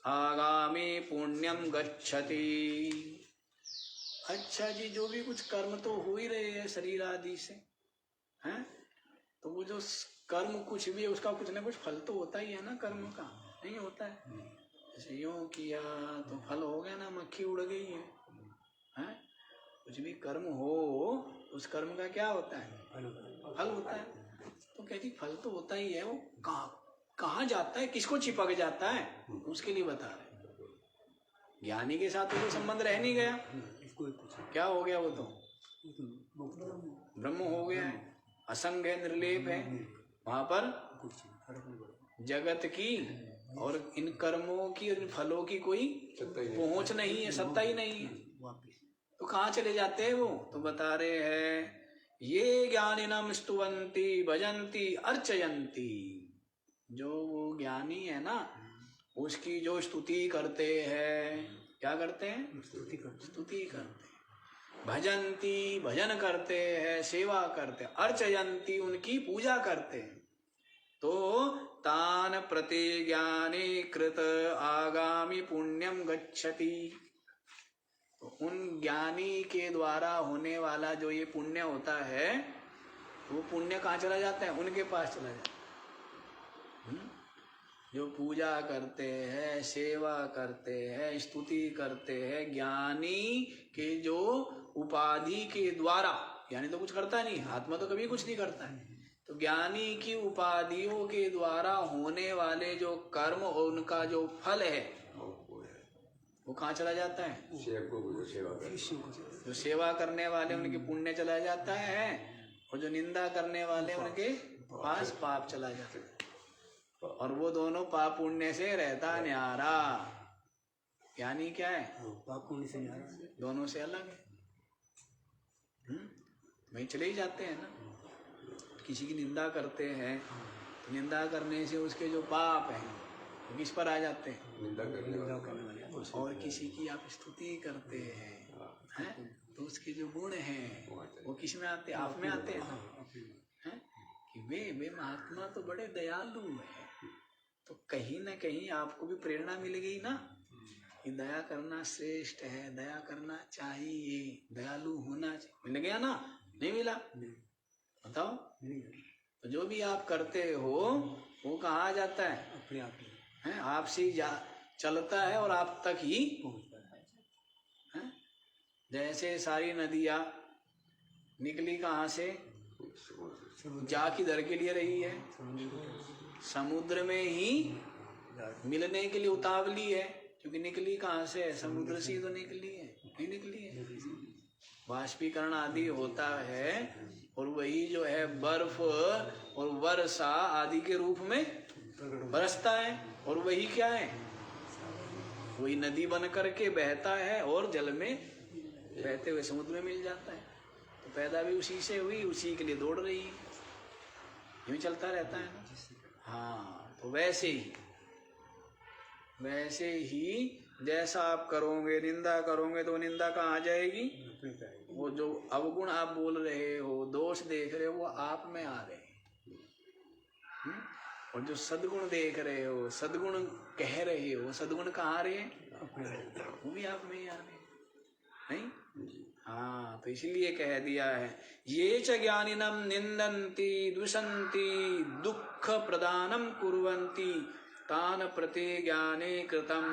आगामी पुण्यम गच्छति। अच्छा जी, जो भी कुछ कर्म तो हो ही रहे हैं शरीर आदि से, हैं? तो वो जो कर्म कुछ भी है उसका कुछ ना कुछ फल तो होता ही है ना, कर्म का नहीं होता है? जैसे यूं किया तो फल हो गया ना, मक्खी उड़ गई है, हैं? कुछ भी कर्म हो उस कर्म का क्या होता है? फल होता है। तो कहती फल तो होता ही है, वो कहाँ जाता है, किसको चिपक जाता है, उसके लिए बता रहे। ज्ञानी के साथ तो कोई संबंध रह नहीं गया, क्या हो गया? वो तो ब्रह्म हो गया है, असंग है, निर्लेप है। वहां पर जगत की और इन कर्मों की और इन फलों की कोई पहुंच नहीं है, सत्ता ही नहीं है। तो कहाँ चले जाते हैं वो? तो बता रहे हैं ये ज्ञानिनम स्तुवन्ति भजन्ति अर्चयन्ति। जो वो ज्ञानी है ना, उसकी जो स्तुति करते हैं, क्या करते हैं? स्तुति करते हैं। भजन्ति भजन करते हैं, सेवा करते हैं। अर्चयन्ति उनकी पूजा करते हैं। तो तान प्रति ज्ञाने कृत आगामी पुण्यम गच्छति। तो उन ज्ञानी के द्वारा होने वाला जो ये पुण्य होता है, वो पुण्य कहाँ चला जाता है? उनके पास चला जाता है। जो पूजा करते हैं, सेवा करते हैं, स्तुति करते हैं, ज्ञानी के जो उपाधि के द्वारा, ज्ञानी तो कुछ करता नहीं, आत्मा तो कभी कुछ नहीं करता है, तो ज्ञानी की उपाधियों के द्वारा होने वाले जो कर्म और उनका जो फल है वो कहाँ चला जाता है? जो सेवा करने वाले उनके पुण्य चला जाता है, और जो निंदा करने वाले उनके पास पाप चला जाता है। और वो दोनों पाप पुण्य से रहता न्यारा। ज्ञानी क्या है? पाप पुण्य से न्यारा, दोनों से अलग है। वहीं चले ही जाते हैं ना। किसी की निंदा करते हैं तो निंदा करने से उसके जो पाप हैं वो किस पर आ जाते हैं? निंदा करने वाले। और किसी की आप स्तुति करते हैं तो उसके जो गुण हैं वो किस में आते हैं? आप में आते हैं हैं कि वे महात्मा तो बड़े दयालु हैं। तो कहीं ना कहीं आपको भी प्रेरणा मिल गई ना कि दया करना श्रेष्ठ है, दया करना चाहिए, दयालु होना चाहिए। मिल गया ना? नहीं मिला? बताओ। तो जो भी आप करते हो वो कहाँ आ जाता है? अपने आप है, आपसे ही चलता है और आप तक ही है। जैसे सारी नदियाँ निकली कहाँ से? जा किधर के लिए रही है? समुद्र में ही मिलने के लिए उतावली है, क्योंकि निकली कहाँ से है? समुद्र से तो निकली है, नहीं निकली है। वाष्पीकरण आदि होता है और वही जो है बर्फ और वर्षा आदि के रूप में बरसता है, और वही क्या है? वही नदी बन करके बहता है और जल में बहते हुए समुद्र में मिल जाता है। तो पैदा भी उसी से हुई, उसी के लिए दौड़ रही है, यूं चलता रहता है ना। हाँ, तो वैसे ही जैसा आप करोगे, निंदा करोगे तो निंदा कहाँ आ जाएगी? वो जो अवगुण आप बोल रहे हो, दोष देख रहे हो, वो आप में आ रहे हैं। और जो सद्गुण देख रहे हो, सद्गुण कह रहे हो, सद्गुण कहाँ आ रहे हैं? वो भी आप में ही आ रहे हैं, नहीं? हाँ, तो इसीलिए कह दिया है ये च ज्ञानिनम निंदन्ति दुषन्ति दुख प्रदानम कुर्वन्ति तान प्रति ज्ञाने कृतम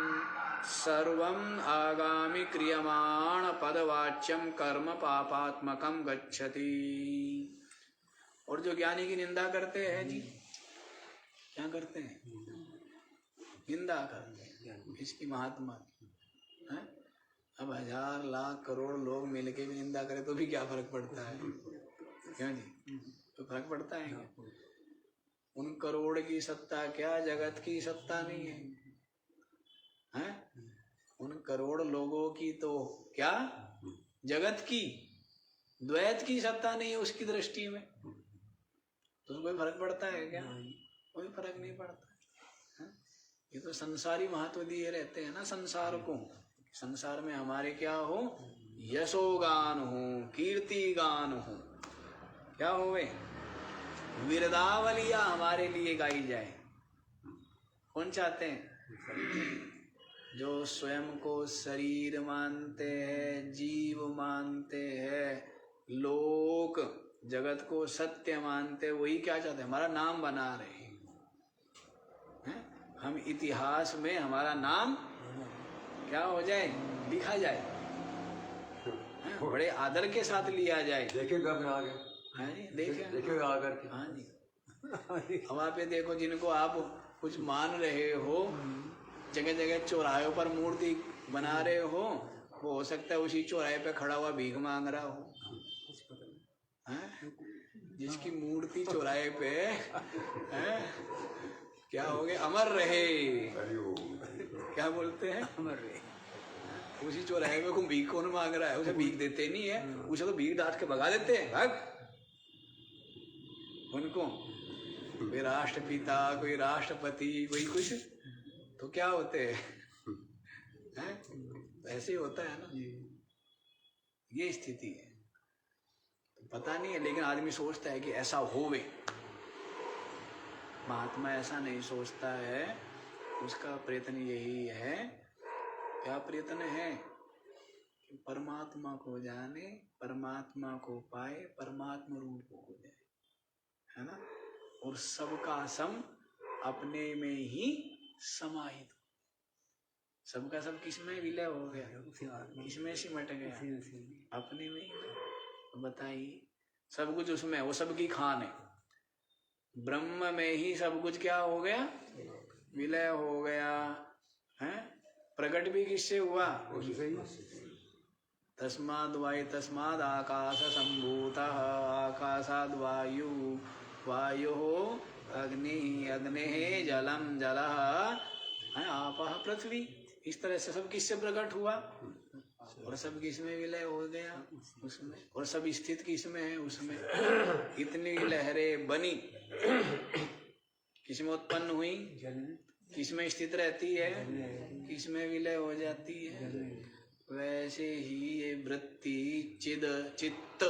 सर्वम आगामी क्रियमाण पदवाच्यम कर्म पापात्मकम गच्छति। और जो ज्ञानी की निंदा करते हैं जी, क्या करते हैं? निंदा करते हैं इसकी, महात्मा की है। अब 1000 लाख करोड़ लोग मिलके भी निंदा करें तो भी क्या फर्क पड़ता है? क्यों जी? तो फर्क पड़ता है क्या? उन करोड़ की सत्ता क्या जगत की सत्ता नहीं है? हैं? उन करोड़ लोगों की तो क्या जगत की, द्वैत की सत्ता नहीं है उसकी दृष्टि में। तो कोई फर्क पड़ता है क्या? कोई फर्क नहीं पड़ता है? ये तो संसारी महत्व दिए रहते हैं ना संसार को। संसार में हमारे क्या हो, यशोगान हूँ, कीर्तिगान हूँ। क्या होवे? विरदावलियां हमारे लिए गाई जाए। कौन चाहते हैं? जो स्वयं को शरीर मानते हैं, जीव मानते हैं, लोक जगत को सत्य मानते हैं, वही क्या चाहते हैं? हमारा नाम बना रहे हैं। हम इतिहास में हमारा नाम क्या हो जाए? लिखा जाए, बड़े आदर के साथ लिया जाए। देखेगा मैं आगे। हाँ जी, देखेगा आकर के। हाँ जी। वहाँ पे देखो, जिनको आप कुछ मान रहे हो, जगह जगह चौराहों पर मूर्ति बना रहे हो, वो हो सकता है उसी चौराहे पे खड़ा हुआ भीख मांग रहा हो। जिसकी मूर्ति चौराहे पे है, क्या हो गया? अमर रहे। क्या बोलते हैं? अमर रहे। उसी चौराहे पे भीख कौन मांग रहा है? उसे भीख देते नहीं है, उसे तो भीख डांट के भगा देते हैं। भाग उनको। कोई राष्ट्रपिता, कोई राष्ट्रपति, कोई कुछ, तो क्या होते हैं? ऐसे ही होता है ना, ये स्थिति है। तो पता नहीं है, लेकिन आदमी सोचता है कि ऐसा होवे। महात्मा ऐसा नहीं सोचता है। उसका प्रयत्न यही है। क्या प्रयत्न है? कि परमात्मा को जाने, परमात्मा को पाए, परमात्मा रूप हो जाए, है ना? और सबका सम अपने में ही समाहित। सबका सब किसमें विलय हो गया? किसमें सिमट गया? अपने में ही। बताइए, सब कुछ उसमें, वो सबकी खान है। ब्रह्म में ही सब कुछ क्या हो गया? विलय हो गया है। प्रकट भी किससे हुआ? तस्माद् वायु, तस्माद् आकाश संभूतः, आकाशाद् वायु, वायुः अग्नि, अग्निः जलम, जलः आपः पृथ्वी। इस तरह से सब किससे प्रकट हुआ? और सब किसमें विलय हो गया? उसमें। और सब स्थित किसमें है? उसमें। इतनी लहरें बनी, किसमें उत्पन्न हुई? किसमें स्थित रहती है? किसमें विलय हो जाती है? वैसे ही ये वृत्ति, चिद, चित्त,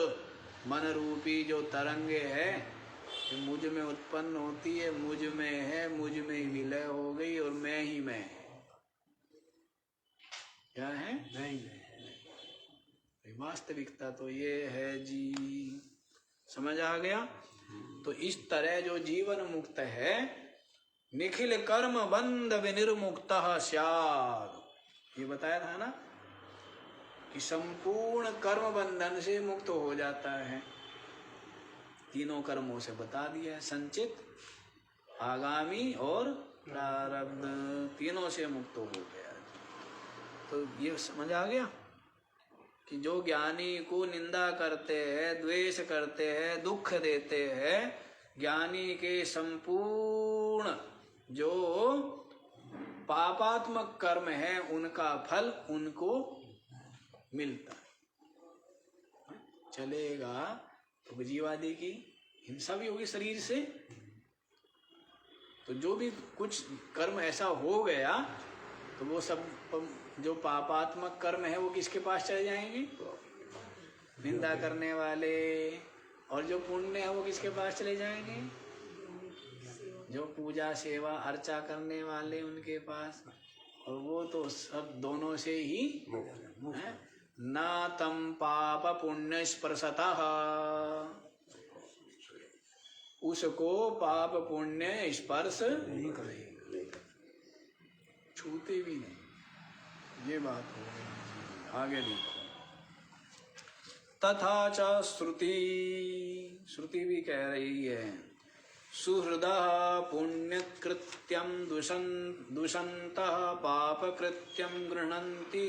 मन रूपी जो तरंगे है, मुझ में उत्पन्न होती है, मुझ में है, मुझ में विलय हो गई, और मैं ही मैं। क्या है? मैं। वास्तविकता तो ये है जी। समझ आ गया? तो इस तरह जो जीवन मुक्त है, निखिल कर्म बंध विनिर्मुक्तः स्यात्। ये बताया था ना कि संपूर्ण कर्म बंधन से मुक्त हो जाता है। तीनों कर्मों से बता दिया है, संचित, आगामी और प्रारब्ध, तीनों से मुक्त हो गया। तो ये समझ आ गया कि जो ज्ञानी को निंदा करते हैं, द्वेष करते हैं, दुख देते हैं, ज्ञानी के संपूर्ण जो पापात्मक कर्म है, उनका फल उनको मिलता है। चलेगा तो जीवादि की हिंसा भी होगी शरीर से। तो जो भी कुछ कर्म ऐसा हो गया, तो वो सब जो पापात्मक कर्म है वो किसके पास चले जाएंगे? निंदा करने वाले। और जो पुण्य है वो किसके पास चले जाएंगे? जो पूजा, सेवा, अर्चा करने वाले, उनके पास। और वो तो सब दोनों से ही है। ना तम पाप पुण्य स्पर्शतः, उसको पाप पुण्य स्पर्श नहीं करेगा, छूते भी नहीं। ये बात हो गई। आगे देखो, तथा च श्रुति, श्रुति भी कह रही है, सुहृदः पुण्य कृत्यम दुषन्तः पाप कृत्यम गृह्णन्ति।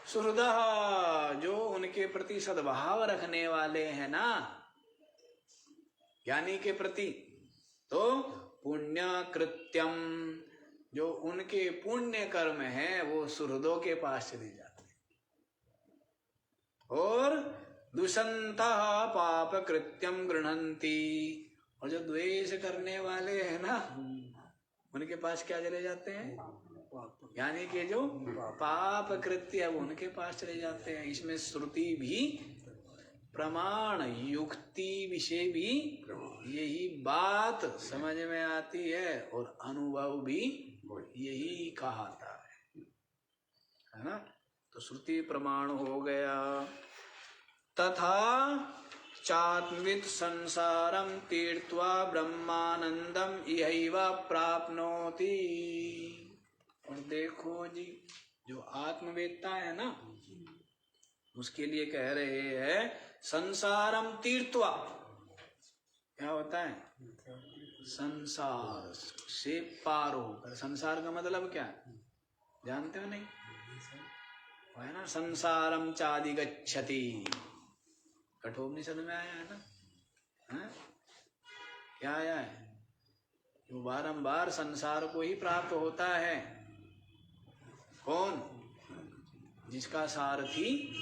सुहृदः, जो उनके प्रति सद्भाव रखने वाले हैं ना, ज्ञानी के प्रति, तो पुण्य कृत्यम, जो उनके पुण्य कर्म है वो सुहृदों के पास चले जाते हैं। और दुषन्तः पाप कृत्यम गृह्णन्ति, और जो द्वेष करने वाले हैं ना, उनके पास क्या चले जाते हैं? यानी कि जो पाप कृत्य है वो उनके पास चले जाते हैं। इसमें श्रुति भी प्रमाण, युक्ति विषय भी यही बात समझ में आती है और अनुभव भी यही कहता है ना। तो श्रुति प्रमाण हो गया। तथा चात्मवित् संसारम तीर्थ्वा ब्रह्मानंदम इहैव प्राप्नोति। और देखो जी, जो आत्मवेत्ता है ना, उसके लिए कह रहे हैं संसारम तीर्थ्वा। क्या होता है? संसार से पार होकर। संसार का मतलब क्या है जानते हो? नहीं है ना। संसारम चादिगच्छति, कठोपनिषद में आया है ना। है? क्या आया है? जो बारंबार संसार को ही प्राप्त होता है। कौन? जिसका सारथी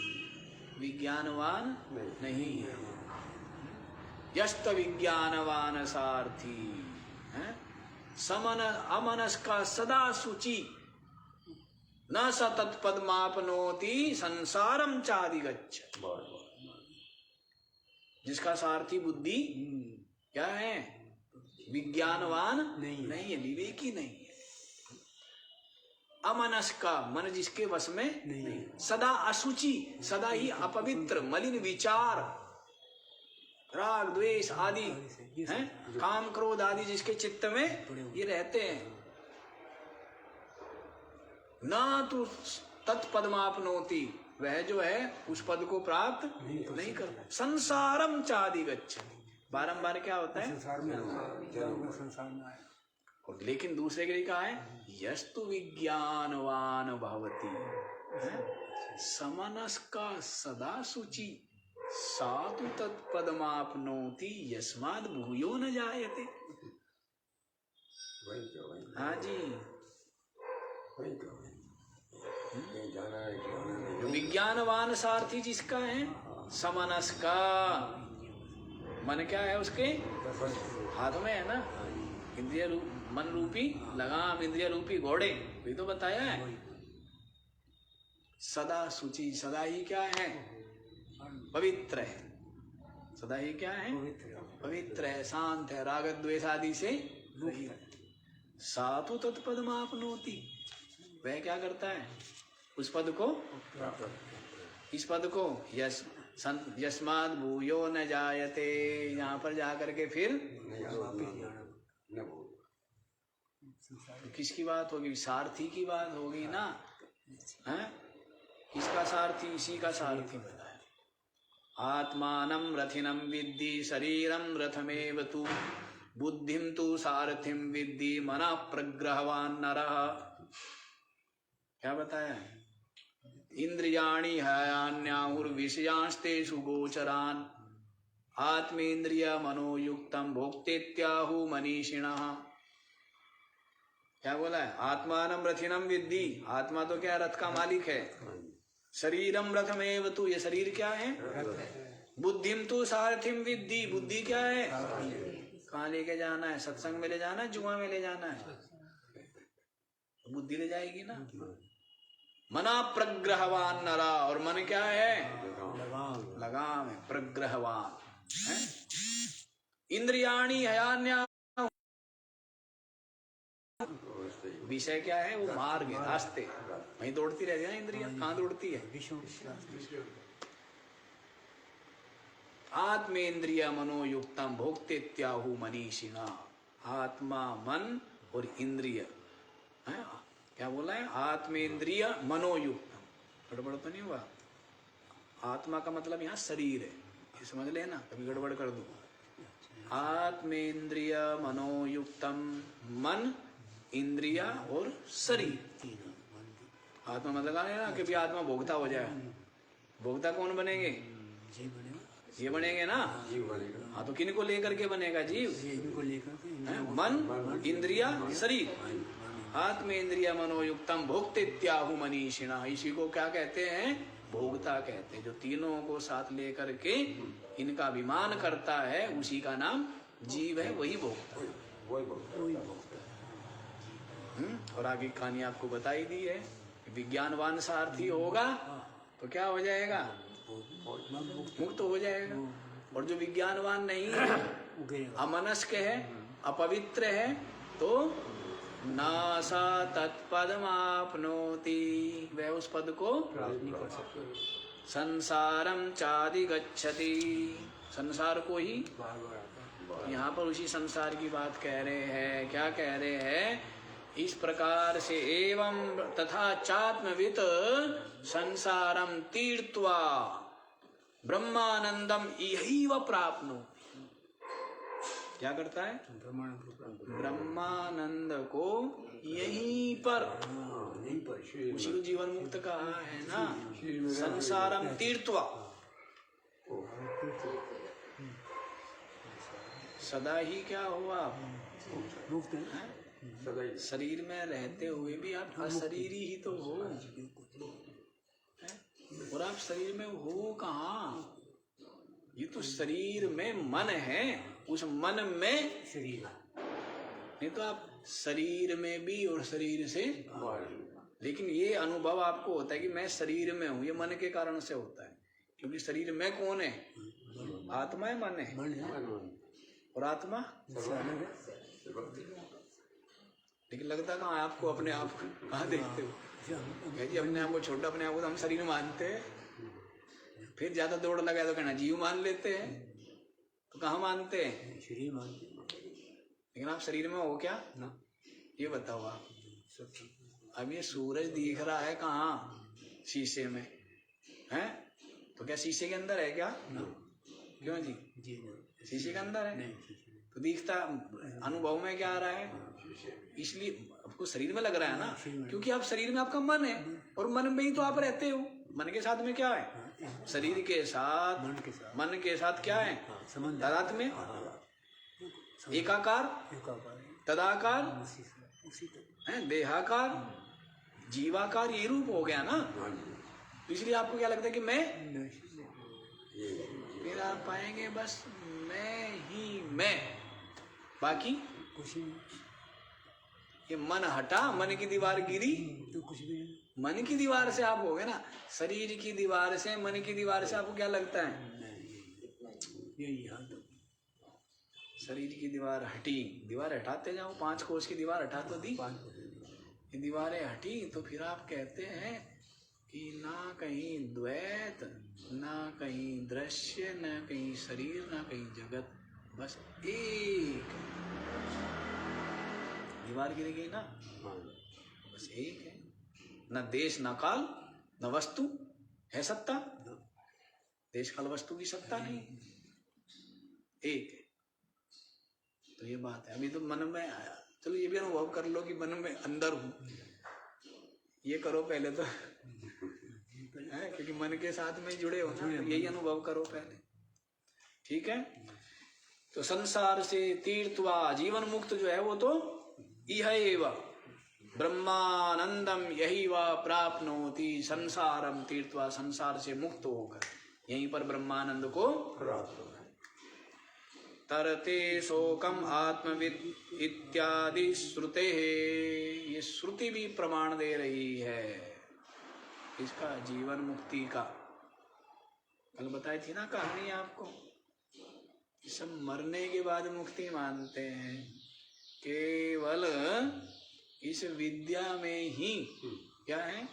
विज्ञानवान नहीं है। यस्त विज्ञानवान सारथी है। समन अमनस का सदा सूची न स तत्पदमापनोति संसारम चादिगच्छ। जिसका सारथी बुद्धि क्या है? विज्ञानवान नहीं है, विवेकी नहीं है। अमनस का मन जिसके वश में नहीं। सदा असुचि, सदा ही अपवित्र मलिन विचार, राग द्वेष आदि हैं, काम क्रोध आदि जिसके चित्त में ये रहते हैं। ना तो तत्पदमापनोति, वह जो है उस पद को प्राप्त नहीं कर। संसारम चादिगच्छ, बारंबार क्या होता है? संसार में आए। और लेकिन दूसरे के लिए कहा है यस्तु विज्ञानवान भवति, समनस्का सदा शुचि सातु तत्पदमापनोति यस्माद् भूयो न जायते। हाँ जी, विज्ञानवान सारथी जिसका है, समनस्का, मन क्या है उसके हाथ में है ना। इंद्रिय मन रूपी लगाम, इंद्रिय रूपी घोड़े, ये तो बताया है। सदा शुचि, सदा ही क्या है? पवित्र है। सदा ही क्या है? पवित्र है, शांत है, राग द्वेष आदि से रहित है। सातु तत्पदमापनोति, वह क्या करता है? उस पद को, इस पद को यस्माद् भूयो न जायते, यहाँ पर जाकर के फिर तो किसकी बात होगी? सारथी की बात होगी ना। है? किसका सारथी? इसी का सारथी बताया। आत्मानं रथिनं विद्धि शरीरं रथमेव तु बुद्धिं तु सारथिं विद्धि मनः प्रग्रहवान् नरः। क्या बताया? इंद्रियाणि हयान्याहुर्विषयांस्तेषु गोचरान् आत्मेन्द्रिय मनोयुक्तं भोक्तेत्याहु मनीषिणः। क्या बोला है? आत्मानं रथिनं विद्धि, आत्मा तो क्या रथ का मालिक है। शरीरम रथमेव तु, ये शरीर क्या है? बुद्धिम तु सारथिम विद्धि, बुद्धि क्या है? कहाँ लेके जाना है? सत्संग में ले जाना है, जुआ में ले जाना है? बुद्धि ले जाएगी ना। मना प्रग्रहवान नरा, और मन क्या है? लगाम है, प्रग्रहवान है। इंद्रियाणि हयान्या, विषय क्या है? वो मार्ग है, रास्ते, वहीं दौड़ती रहती है ना इंद्रियां। कहाँ दौड़ती है? आत्मेन्द्रिय मनोयुक्तम भोक्तेत्याहु मनीषिणा। आत्मा, मन और इंद्रिय है। क्या बोला है? आत्मेन्द्रिय मनोयुक्तम, गड़बड़ तो नहीं हुआ? आत्मा का मतलब यहाँ शरीर है, ये समझ लेना, कभी गड़बड़ कर दो। आत्मेन्द्रिय मनोयुक्तम, मन, इंद्रिया और शरीर। आत्मा मतलब ना कि भी आत्मा भोक्ता हो जाए। भोक्ता कौन बनेंगे? ये बनेंगे ना। हाँ, तो किन को लेकर के बनेगा? जीव को लेकर, मन, इंद्रिया, शरीर। आत्मेन्द्रिय मनोयुक्तम भोक्तेत्याहु मनीषिणः, इसी को क्या कहते हैं? भोक्ता कहते हैं। जो तीनों को साथ लेकर के इनका अभिमान करता है, उसी का नाम जीव है, वही भोक्ता है। और आगे कहानी आपको बताई दी है। विज्ञानवान सारथी होगा तो क्या हो जाएगा, मुक्त हो जाएगा। और जो विज्ञानवान नहीं है, अमनस्क है, अपवित्र है, तो नासा तत्पदमाप्नोति, वह उस पद को संसारम चादिगच्छति, संसार को ही, यहाँ पर उसी संसार की बात कह रहे हैं। क्या कह रहे हैं, इस प्रकार से एवं तथा चात्मवित संसारम तीर्थवा ब्रह्मानंदम इहैव प्राप्नो, क्या करता है, ब्रह्मानंद को यहीं पर, उसी को जीवन मुक्त कहा है ना, संसारम तीर्थवा, सदा ही क्या हुआ, मुक्त है? शरीर में रहते हुए भी आप अशरीरी ही तो हो, और आप शरीर में हो कहाँ, ये तो शरीर में मन है, उस मन में शरीर, नहीं तो आप शरीर में भी और शरीर से, लेकिन ये अनुभव आपको होता है कि मैं शरीर में हूँ, ये मन के कारण से होता है, क्योंकि शरीर में कौन है, आत्मा है, मन है, और आत्मा, लेकिन लगता कहाँ आपको, अपने आप कहाँ देखते हो, जी अपने आप को छोटा, अपने आप को तो हम शरीर मानते हैं, फिर ज्यादा दौड़ लगा तो कहना जीव मान लेते हैं, तो कहाँ मानते हैं, शरीर मानते हैं। लेकिन आप शरीर में हो क्या ना, ये बताओ आप। अब ये सूरज दिख रहा है कहाँ, शीशे में है, तो क्या शीशे के अंदर है क्या ना, क्यों जी, शीशे के अंदर है, तो दिखता अनुभव में क्या आ रहा है, इसलिए आपको शरीर में लग रहा है ना, क्योंकि आप शरीर में आपका मन है, और मन में ही तो आप रहते हो। मन के साथ में क्या है, शरीर के साथ, मन के साथ क्या है, तदात में एकाकार, तदाकार है, देहाकार, जीवाकार, ये रूप हो गया ना, तो इसलिए आपको क्या लगता है कि मैं, फिर आप पाएंगे बस मैं ही मैं, बाकी कुछ नहीं। ये मन हटा, मन की दीवार गिरी तो कुछ भी नहीं, मन की दीवार से आप हो गए ना, शरीर की दीवार से, मन की दीवार से आपको क्या लगता है, यही हाल, शरीर की दीवार हटी, दीवार हटाते जाओ, 5 कोस की दीवार हटा तो दी, ये दीवारें हटी, तो फिर आप कहते हैं कि ना कहीं द्वैत, ना कहीं दृश्य, ना कहीं शरीर, ना कहीं जगत, बस एक दीवार गिर गई ना, बस एक है, न देश न काल न वस्तु है सत्ता, देश काल वस्तु की सत्ता नहीं, एक है। तो ये बात है। अभी तो मन में आया, चलो ये भी अनुभव कर लो कि मन में अंदर हूँ, ये करो पहले तो है, क्योंकि मन के साथ में जुड़े हो ना, यही अनुभव करो पहले, ठीक है। तो संसार से तीर्थवा, जीवन मुक्त जो है वो तो इहैव ब्रह्मानंदम यही वा प्राप्नोति, संसारम तीर्थवा, संसार से मुक्त होकर यहीं पर ब्रह्मानंद को प्राप्त होगा। तरते शोकम आत्मविद इत्यादि श्रुते, ये श्रुति भी प्रमाण दे रही है इसका, जीवन मुक्ति का। कल बताई थी ना कहानी आपको, सब मरने के बाद मुक्ति मानते हैं, केवल इस विद्या में ही क्या है,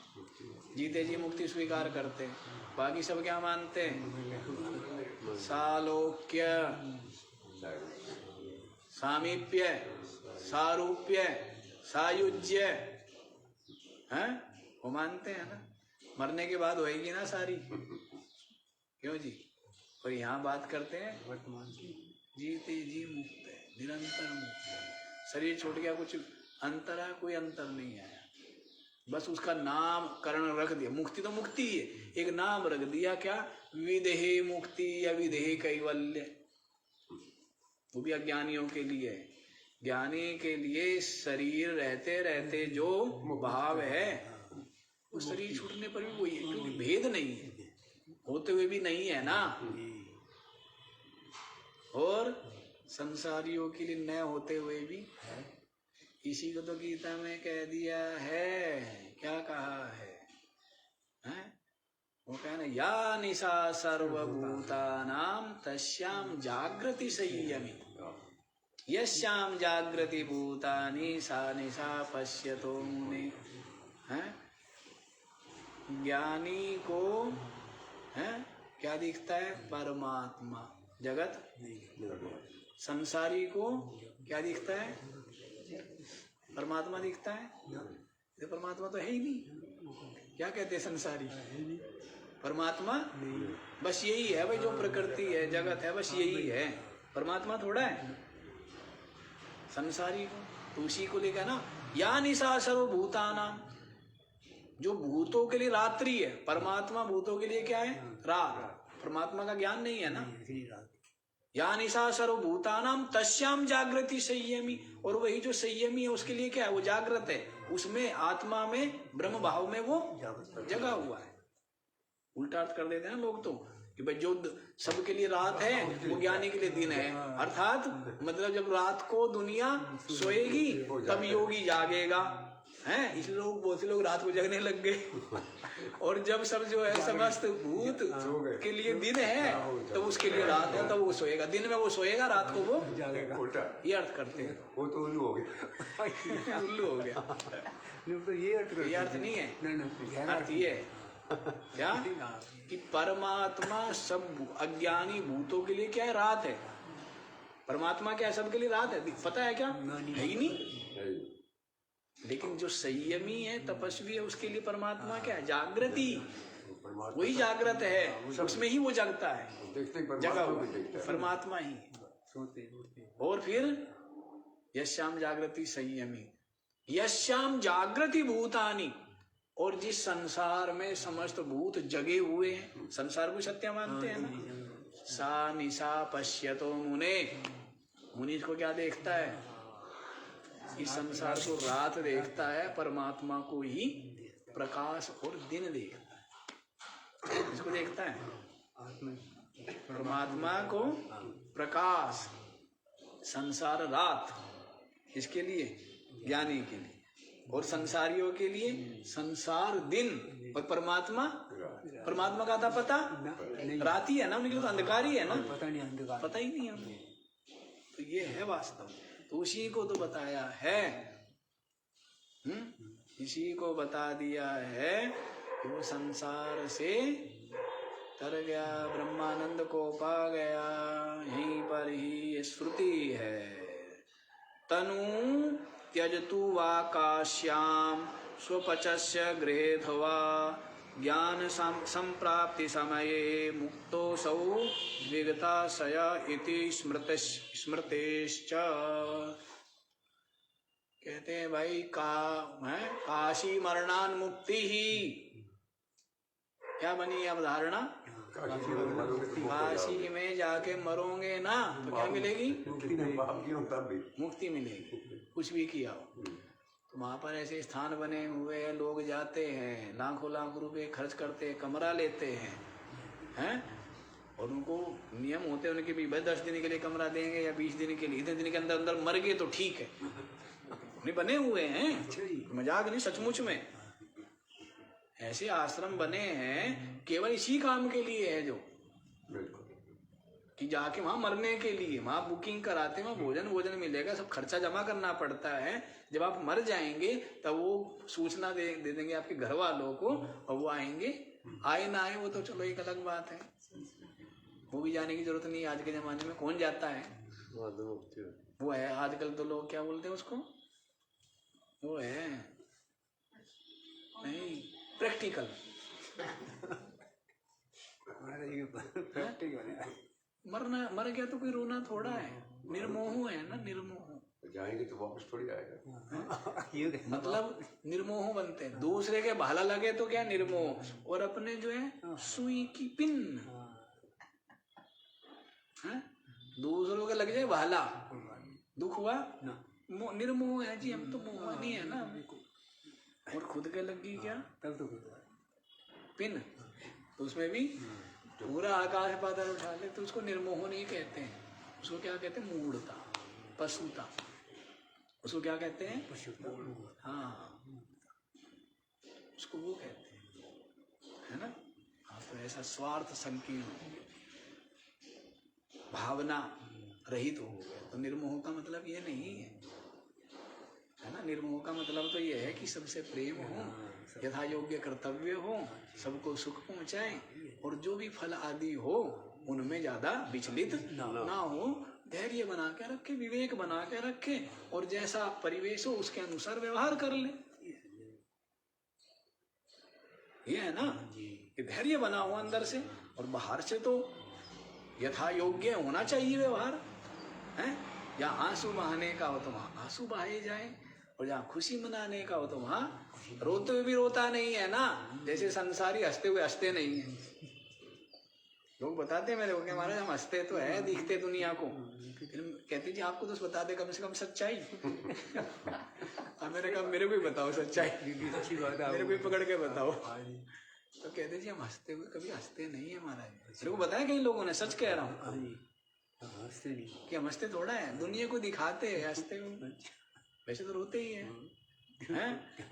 जीते जी मुक्ति स्वीकार करते हैं, बाकी सब क्या मानते हैं, सालोक्य, सामीप्य, सारूप्य, सायुज्य, हैं वो मानते हैं ना, मरने के बाद होएगी ना सारी, क्यों जी। और यहाँ बात करते हैं वर्तमान की, जीते जी मुक्त है, निरंतर मुक्त है, शरीर छूट गया, कुछ अंतर है, कोई अंतर नहीं आया, बस उसका नाम करण रख दिया, मुक्ति तो मुक्ति ही है, एक नाम रख दिया, क्या, विदेही मुक्ति या विदेही कैवल्य, वो भी अज्ञानियों के लिए है। ज्ञानी के लिए शरीर रहते रहते जो भाव है, वो शरीर छूटने पर भी वही है, क्योंकि भेद नहीं है, होते हुए भी नहीं है ना, और संसारियों के लिए न होते हुए भी है, इसी को तो गीता में कह दिया है। क्या कहा है, हैं? वो कहना या निशा सर्वभूतानां तस्यां जागृति संयमी यस्यां जागृति भूतानि सा निशा पश्यतो मुने। हैं? ज्ञानी को हैं क्या दिखता है? परमात्मा। जगत संसारी को क्या दिखता है? परमात्मा दिखता है। ये परमात्मा तो है ही नहीं। क्या कहते हैं संसारी? परमात्मा बस यही है भाई, जो प्रकृति है जगत है बस यही है, परमात्मा थोड़ा है संसारी को। तो उसी को लेकर ना या निशा सर्वभूतानां, जो भूतों के लिए रात्रि है, परमात्मा भूतों के लिए क्या है? रात। परमात्मा का ज्ञान नहीं है ना। या निशा सर्वभूतानां तस्याम जागृति संयमी, और वही जो संयमी है उसके लिए क्या है? वो जागृत है, उसमें आत्मा में ब्रह्म भाव में वो जगा हुआ है। उल्टा अर्थ कर देते हैं लोग तो कि भाई जो सबके लिए रात है वो ज्ञानी के लिए दिन है। अर्थात मतलब जब रात को दुनिया सोएगी तब योगी जागेगा, हैं? इसलिए लोग बहुत से लोग रात को जगने लग गए। और जब सब जो है समस्त भूत के लिए दिन है तो उसके लिए रात है, तब वो सोएगा। दिन में वो सोएगा, रात को वो जागेगा। ये अर्थ करते हैं। वो तो उल्लू हो गया। उल्लू हो गया। तो ये अर्थ नहीं है। अर्थ ये है क्या कि परमात्मा सब अज्ञानी भूतों के लिए क्या है? रात है। परमात्मा क्या है? सबके लिए रात है। पता है क्या? है ही नहीं। लेकिन जो संयमी है, तपस्वी है, उसके लिए परमात्मा क्या है? जागृति। वही जागृत है, उसमें ही वो जगता है, जगा हुआ परमात्मा ही। और फिर यश्याम जागृति संयमी यश्याम जागृति भूतानि, और जिस संसार में समस्त भूत जगे हुए हैं, संसार को सत्य मानते हैं ना, सा निशा पश्यतो मुने। मुनि को क्या देखता है? इस संसार को रात देखता है, परमात्मा को ही प्रकाश और दिन देखता है। इसको देखता है परमात्मा को प्रकाश, संसार रात, इसके लिए ज्ञानी के लिए, और संसारियों के लिए संसार दिन, और परमात्मा का था पता रात ही है ना, उनके लिए तो अंधकार ही है ना, पता ही नहीं है। तो ये है वास्तव, तो उसी को तो बताया है। इसी को बता दिया है कि वो संसार से तर गया, ब्रह्मानंद को पा गया। यहीं पर ही श्रुति है। तनु त्यजतु वा काश्याम स्वपचस्य गृहेऽथवा ज्ञान संप्राप्ति समये मुक्तोऽसौ विगताशय इति स्मृतेश्च। कहते हैं भाई काशी मरणान मुक्ति ही। क्या बनी अवधारणा? काशी में जाके मरोगे ना तो क्या मिलेगी? मुक्ति मिलेगी, कुछ भी किया हो। तो वहां पर ऐसे स्थान बने हुए हैं, लोग जाते हैं, लाखों लाख रुपए खर्च करते हैं, कमरा लेते हैं, और उनको नियम होते हैं उनके भी, भाई 10 दिन के लिए कमरा देंगे या 20 दिन के लिए, इतने दिन के अंदर अंदर मर गए तो ठीक है। नहीं बने हुए हैं, मजाक नहीं, सचमुच में ऐसे आश्रम बने हैं केवल इसी काम के लिए है, जो कि जाके वहां मरने के लिए, वहां बुकिंग कराते हैं, वहां भोजन मिलेगा, सब खर्चा जमा करना पड़ता है। जब आप मर जाएंगे तब वो सूचना दे देंगे आपके घर वालों को, और वो आएंगे। आए ना आए वो तो चलो एक अलग बात है, वो भी जाने की जरूरत नहीं। आज के जमाने में कौन जाता है? वो है आजकल तो लोग क्या बोलते हैं उसको, वो है नहीं प्रैक्टिकल। मर गया तो कोई रोना थोड़ा है, निर्मोह है ना, निर्मोह जाएंगे तो वापस थोड़ी आएगा। मतलब निर्मोह बनते हैं। दूसरे के भाला लगे तो क्या निर्मोह, और अपने जो है सुई की पिन, दूसरों के लग जाए भाला, दुख हुआ निर्मोह है जी, हम तो मोहनी है ना। और खुद के लग गई क्या तब तो पिन, तो उसमें भी पूरा आकाश पाताल उठा ले तो उसको निर्मोह नहीं कहते हैं, उसको क्या कहते हैं? मूढ़ता, पशुता। उसको क्या कहते हैं? हाँ, उसको वो कहते हैं, है ना? हाँ, तो ऐसा स्वार्थ संकीर्ण भावना रहित हो गया। तो निर्मोह का मतलब ये नहीं है, है ना? निर्मोह का मतलब तो ये है कि सबसे प्रेम हो, यथा योग्य कर्तव्य हो, सबको सुख पहुंचाए, और जो भी फल आदि हो उनमें ज्यादा विचलित ना हो, धैर्य बना के रखे, विवेक बना के रखे, और जैसा परिवेश हो उसके अनुसार व्यवहार कर ले। ये है ना कि धैर्य बना हो अंदर से, और बाहर से तो यथा योग्य होना चाहिए व्यवहार, है? जहाँ आंसू बहाने का हो तो वहां आंसू बहाए जाए, और जहाँ खुशी मनाने का हो तो वहां रोते हुए भी रोता नहीं है ना, जैसे संसारी हंसते हुए हंसते नहीं है। लोग बताते हैं मेरे को कि महाराज हम हंसते तो है, दिखते दुनिया को, फिर कहते जी आपको तो बता दे कम से कम सच्चाई। और मैंने कहा मेरे को ही बताओ सच्चाई, मेरे को ही पकड़ के बताओ। तो कहते जी हम हंसते हुए कभी हंसते नहीं है महाराज। मेरे को बताया कई लोगों ने, सच कह रहा हूँ कि हम हंसते थोड़ा है, दुनिया को दिखाते हैं हंसते हुए, वैसे तो रोते ही हैं।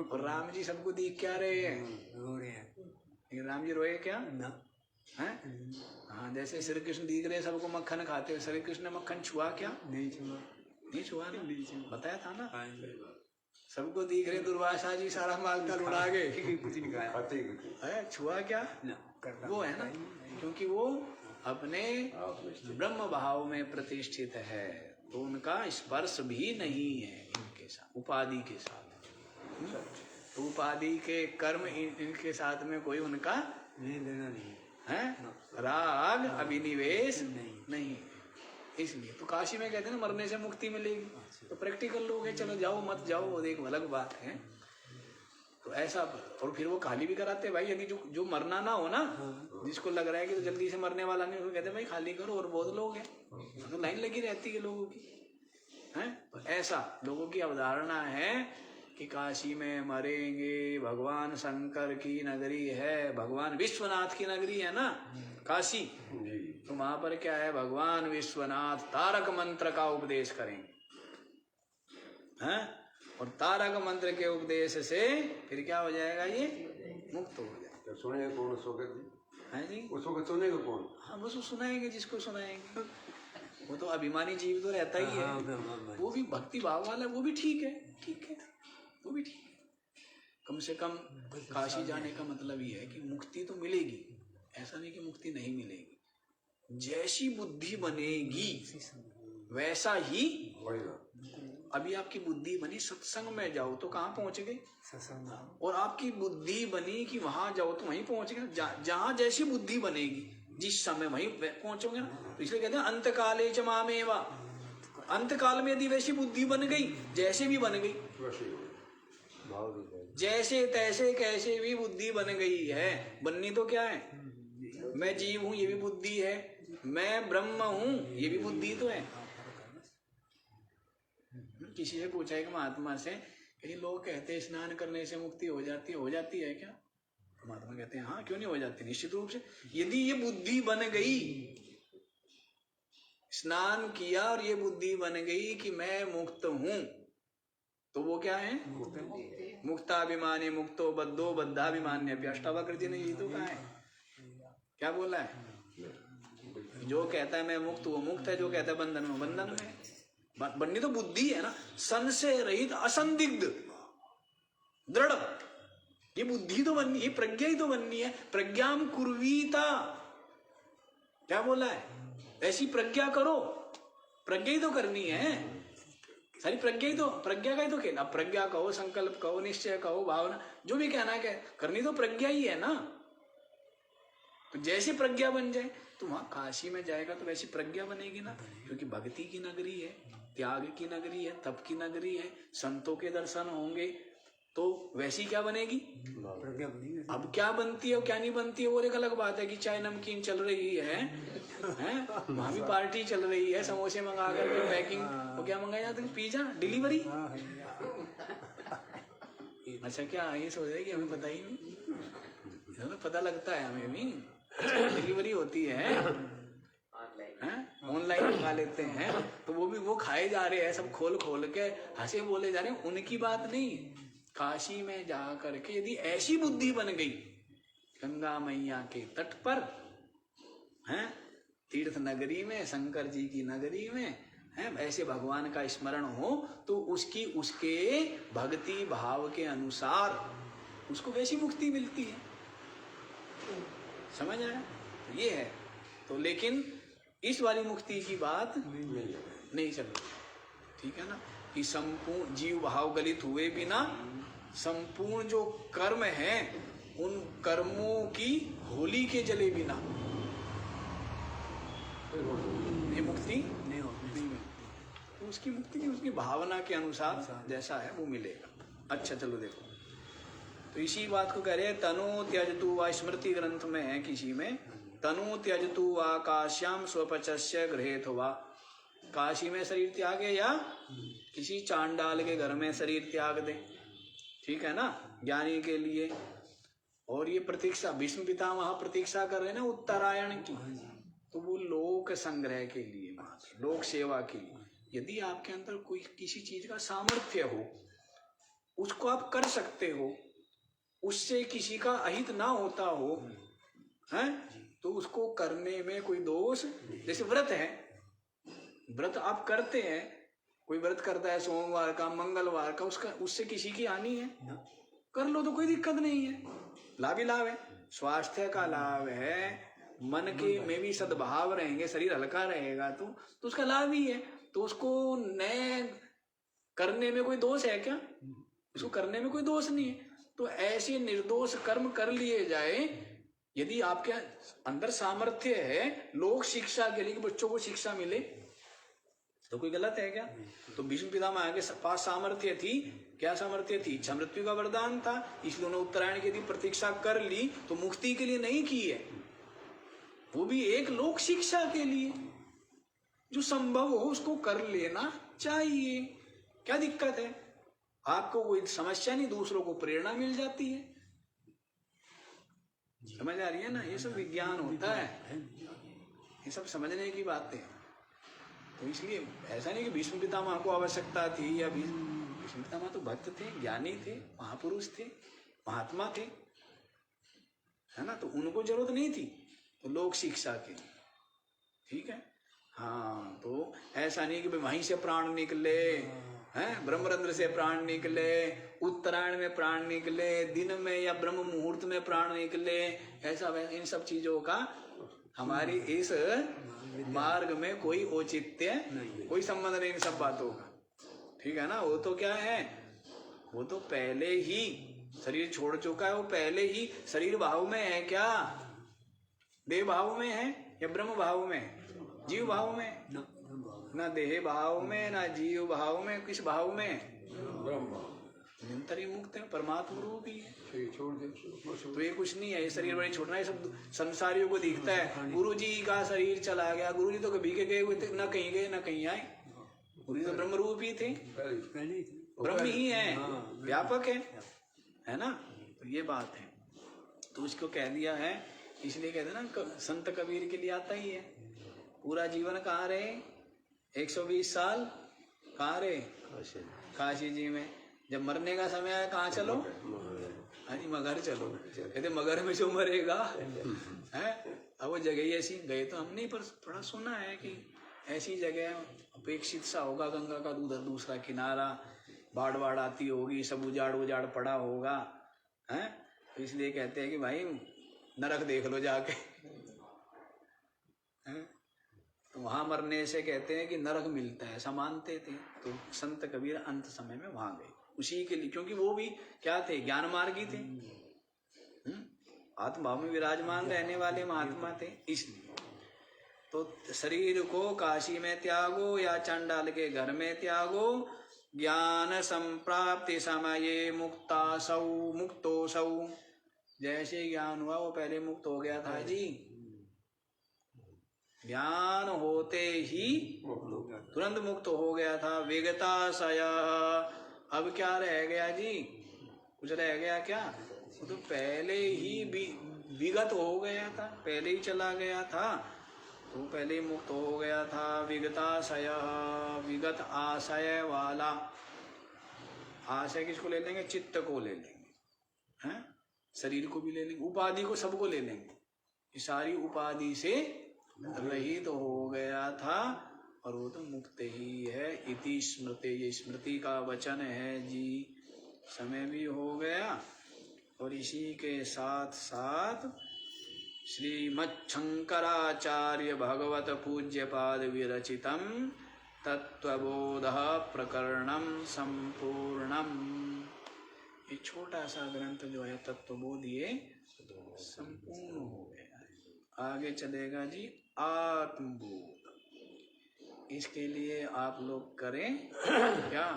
और राम जी सबको दिख क्या रहे हैं? रो रहे हैं। लेकिन राम जी रोए क्या हैं? हाँ, जैसे श्री कृष्ण दिख रहे सबको मक्खन खाते हुए, श्री कृष्ण ने मक्खन छुआ क्या? नहीं छुआ ना, बताया था ना। सबको दिख रहे दुर्वासा जी सारा माल का उड़ा गए, कुछ नहीं खाया, छुआ क्या? वो है ना, क्योंकि वो अपने ब्रह्म भाव में प्रतिष्ठित है, तो उनका स्पर्श भी नहीं है इनके साथ, उपाधि के साथ। तो उपाधि के कर्म इनके साथ में कोई उनका लेना नहीं है, राग अभिनिवेश नहीं। इसलिए तो काशी में कहते हैं ना मरने से मुक्ति मिलेगी, तो प्रैक्टिकल लोग है, चलो जाओ मत जाओ वो एक अलग बात है। तो ऐसा, और फिर वो खाली भी कराते हैं भाई, यदि जो मरना ना हो ना, जिसको लग रहा है कि तो जल्दी से मरने वाला नहीं, उसको कहते हैं भाई खाली करो, और बहुत लोग हैं तो लाइन लगी रहती है लोगों की, है? तो ऐसा लोगों की अवधारणा है कि काशी में मरेंगे, भगवान शंकर की नगरी है, भगवान विश्वनाथ की नगरी है ना काशी, तो वहां पर क्या है, भगवान विश्वनाथ तारक मंत्र का उपदेश करेंगे, हैं? और तारक मंत्र के उपदेश से फिर क्या हो जाएगा, ये मुक्त हो जाएगा। तो सुनेगा कौन सोकर जी? है जी, उसको सुनेगा कौन? हाँ बस वो सुनाएंगे जिसको सुनाएंगे, वो तो अभिमानी जीव तो रहता ही है, वो भी भक्ति भाव वाला, वो भी ठीक है, ठीक है, वो भी ठीक है। कम से कम काशी जाने का मतलब ये है कि मुक्ति तो मिलेगी, ऐसा नहीं कि मुक्ति नहीं मिलेगी, जैसी बुद्धि बनेगी वैसा ही होएगा। अभी आपकी बुद्धि बनी सत्संग में जाओ तो कहाँ पहुंच गए, और आपकी बुद्धि बनी कि वहां जाओ तो वहीं पहुंच गए। जहां जैसी बुद्धि बनेगी जिस समय वहीं पहुंचोगे ना। तो इसलिए कहते हैं अंत काले च मामेवा, अंत काल में यदि वैसी बुद्धि बन गई, जैसे भी बन गई, जैसे तैसे कैसे भी बुद्धि बन गई है, बननी तो क्या है, मैं जीव हूं ये भी बुद्धि है, मैं ब्रह्म हूं ये भी बुद्धि तो है। किसी से पूछा एक महात्मा से, कई लोग कहते हैं स्नान करने से मुक्ति हो जाती है क्या? महात्मा कहते हैं हाँ, क्यों नहीं हो जाती, निश्चित रूप से। यदि ये बुद्धि बन गई, स्नान किया और ये बुद्धि बन गई कि मैं मुक्त हूं, तो वो क्या है, मुक्ताभिमानी मुक्तो बद्धो बद्धाभिमान्य। अष्टावक्र जी ने यही तो कहा है, क्या बोला है, जो कहता है मैं मुक्त वो मुक्त है, जो कहता है बंधन में बंधन में। बननी तो बुद्धि है ना, संशय रहित असंदिग्ध दृढ़, ये बुद्धि तो बननी, ये प्रज्ञा ही तो बननी है। प्रज्ञाम कुर्वीता, क्या बोला है, ऐसी प्रज्ञा करो, प्रज्ञा ही तो करनी है सारी, प्रज्ञा ही तो, प्रज्ञा का ही तो खेल। अब प्रज्ञा कहो, संकल्प कहो, निश्चय कहो, भावना, जो भी कहना है करनी तो प्रज्ञा ही है ना। तो जैसी प्रज्ञा बन जाए तो वहां काशी में जाएगा तो वैसी प्रज्ञा बनेगी ना, क्योंकि भक्ति की नगरी है, त्याग की नगरी है, तप की नगरी है, संतों के दर्शन होंगे, तो वैसी क्या बनेगी, प्रज्ञा बनेगी। अब क्या बनती है और क्या नहीं बनती है वो एक अलग बात है, कि चाय नमकीन चल रही है, वहां भी पार्टी चल रही है, समोसे मंगा करके पैकिंग, वो क्या मंगाया जाता है, पिज्जा डिलीवरी। अच्छा, क्या ये सोच रहे कि हमें पता ही नहीं, पता लगता है हमें भी, डिलीवरी होती है, हैं, ऑनलाइन मंगा लेते हैं, तो वो खाए जा रहे हैं, सब खोल खोल के हंसे बोले जा रहे हैं, उनकी बात नहीं। काशी में जा करके यदि ऐसी बुद्धि बन गई गंगा मैया के तट पर, हैं, तीर्थ नगरी में, शंकर जी की नगरी में, हैं, ऐसे भगवान का स्मरण हो, तो उसके भक्ति भाव के अनुसार उसको वैसी मुक्ति मिलती है। समझ आया? तो ये है। तो लेकिन इस वाली मुक्ति की बात नहीं चल रही, ठीक है ना, कि संपूर्ण जीव भाव गलित हुए बिना संपूर्ण जो कर्म है उन कर्मों की होली के जले बिना ये मुक्ति नहीं होती। तो उसकी मुक्ति की उसकी भावना के अनुसार जैसा है वो मिलेगा। अच्छा चलो देखो, तो इसी बात को कह रहे हैं, तनु त्यजतु वा, स्मृति ग्रंथ में है किसी में, तनु त्यजतु वा काश्याम स्वपचस्य गृहेत वा, काशी में शरीर त्यागे या किसी चांडाल के घर में शरीर त्याग दे, ठीक है ना, ज्ञानी के लिए। और ये प्रतीक्षा भीष्म पितामह प्रतीक्षा कर रहे हैं ना उत्तरायण की, तो वो लोक संग्रह के लिए, लोक सेवा के लिए। यदि आपके अंदर कोई किसी चीज का सामर्थ्य हो, उसको आप कर सकते हो, उससे किसी का अहित ना होता हो, हैं, तो उसको करने में कोई दोष, जैसे व्रत है, व्रत आप करते हैं, कोई व्रत करता है सोमवार का, मंगलवार का, उससे किसी की हानि है, कर लो तो कोई दिक्कत नहीं है, लाभ ही लाभ है, स्वास्थ्य का लाभ है, मन के में भी सद्भाव रहेंगे, शरीर हल्का रहेगा तो उसका लाभ ही है। तो उसको नए करने में कोई दोष है क्या? उसको करने में कोई दोष नहीं है। तो ऐसे निर्दोष कर्म कर लिए जाए, यदि आपके अंदर सामर्थ्य है लोक शिक्षा के लिए, कि बच्चों को शिक्षा मिले, तो कोई गलत है क्या? तो भीष्म पितामह के पास सामर्थ्य थी, क्या सामर्थ्य थी? इच्छा मृत्यु का वरदान था, इसलिए उन्होंने उत्तरायण की यदि प्रतीक्षा कर ली, तो मुक्ति के लिए नहीं की है, वो भी एक लोक शिक्षा के लिए। जो संभव हो उसको कर लेना चाहिए, क्या दिक्कत है? आपको कोई समस्या नहीं, दूसरों को प्रेरणा मिल जाती है। समझ आ रही है ना? ये सब विज्ञान होता है, ये सब समझने की बातें। तो इसलिए ऐसा नहीं कि भीष्म पितामह को आवश्यकता थी, या भीष्म पितामह तो भक्त थे, ज्ञानी थे, महापुरुष थे, महात्मा थे, है ना, तो उनको जरूरत नहीं थी तो लोक शिक्षा की, ठीक है। हाँ, तो ऐसा नहीं कि भाई वहीं से प्राण निकले, हैं, ब्रह्मरंध्र से प्राण निकले, उत्तरायण में प्राण निकले, दिन में या ब्रह्म मुहूर्त में प्राण निकले, ऐसा वैसा, इन सब चीजों का हमारी इस मार्ग में कोई औचित्य, कोई संबंध नहीं इन सब बातों का, ठीक है ना। वो तो क्या है, वो तो पहले ही शरीर छोड़ चुका है, वो पहले ही शरीर भाव में है क्या, देह भाव में है या ब्रह्म भाव में, जीव भाव में? ना देह भाव में, ना जीव भाव में, किस भाव में? ब्रह्म। निरंतर ही मुक्त है, परमात्मा रूप ही है। छोड़ दे, तो ये कुछ नहीं है, ये शरीर बड़ी छोड़ना, ये सब संसारियों को दिखता है। गुरु जी का शरीर चला गया, गुरु जी तो कभी के गए हुए थे, न कहीं गए न कहीं आए, गुरु जी तो ब्रह्म रूप ही थे, ब्रह्म ही है, व्यापक है ना। तो ये बात है, तो उसको कह दिया है, इसलिए कहते हैं ना, संत कबीर के लिए आता ही है। पूरा जीवन कहाँ रहे? 120 साल कहाँ रहे? काशी जी में। जब मरने का समय आया, कहाँ चलो? अरे मगर चलो। कहते मगर में जो मरेगा है, अब वो जगह ही ऐसी, गए तो हम नहीं, पर थोड़ा सुना है कि ऐसी जगह अपेक्षित सा होगा, गंगा का उधर दूसरा किनारा, बाढ़ बाढ़ आती होगी, सब उजाड़ उजाड़ पड़ा होगा, है। तो इसलिए कहते हैं कि भाई नरक देख लो जाके, है? तो वहां मरने से कहते हैं कि नरक मिलता है, ऐसा मानते थे। तो संत कबीर अंत समय में वहां गए उसी के लिए, क्योंकि वो भी क्या थे? ज्ञान मार्गी थे, आत्मभाव में विराजमान रहने वाले महात्मा थे। इसलिए तो शरीर को काशी में त्यागो या चांडाल के घर में त्यागो, ज्ञान संप्राप्ति समय मुक्तो सौ। जैसे ज्ञान हुआ वो पहले मुक्त हो गया था जी, ज्ञान होते ही तुरंत मुक्त हो गया था। वेगता सया, अब क्या रह गया जी? कुछ रह गया क्या? वो तो पहले ही विगत हो गया था, पहले ही चला गया था। तो पहले ही मुक्त हो गया था। विगताशय, विगत आशय वाला। आशय किसको ले लेंगे? चित्त को ले लेंगे, हैं? शरीर को भी ले लेंगे, उपाधि को, सबको ले लेंगे। ये सारी उपाधि से रहित तो हो गया था और वो तो मुक्त ही है। इति स्मृति, ये स्मृति का वचन है जी। समय भी हो गया और इसी के साथ साथ श्रीमच्छंकराचार्य भगवत पूज्यपाद विरचितम तत्वबोध प्रकरणम संपूर्णम, ये छोटा सा ग्रंथ जो है तत्वबोध, ये संपूर्ण हो गया है। आगे चलेगा जी आत्मबोध। इसके लिए आप लोग करें क्या?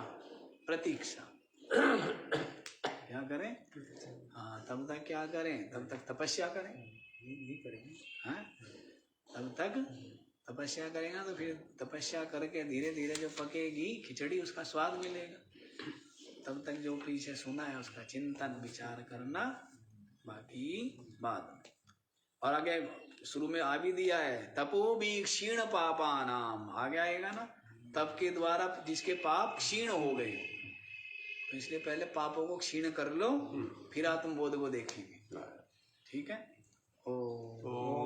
प्रतीक्षा। क्या करें? हाँ, तब तक क्या करें? तब तक तपस्या करें। ये करेंगे, हाँ? तब तक तपस्या करेगा तो फिर तपस्या करके धीरे धीरे जो पकेगी खिचड़ी, उसका स्वाद मिलेगा। तब तक जो पीछे सुना है उसका चिंतन विचार करना, बाकी बाद में। और आगे शुरू में आ भी दिया है, तपो भी क्षीण पापा नाम, आगे आएगा ना, तप के द्वारा जिसके पाप क्षीण हो गए। तो इसलिए पहले पापों को क्षीण कर लो, फिर आत्मबोध को देखेंगे। ठीक है? ओ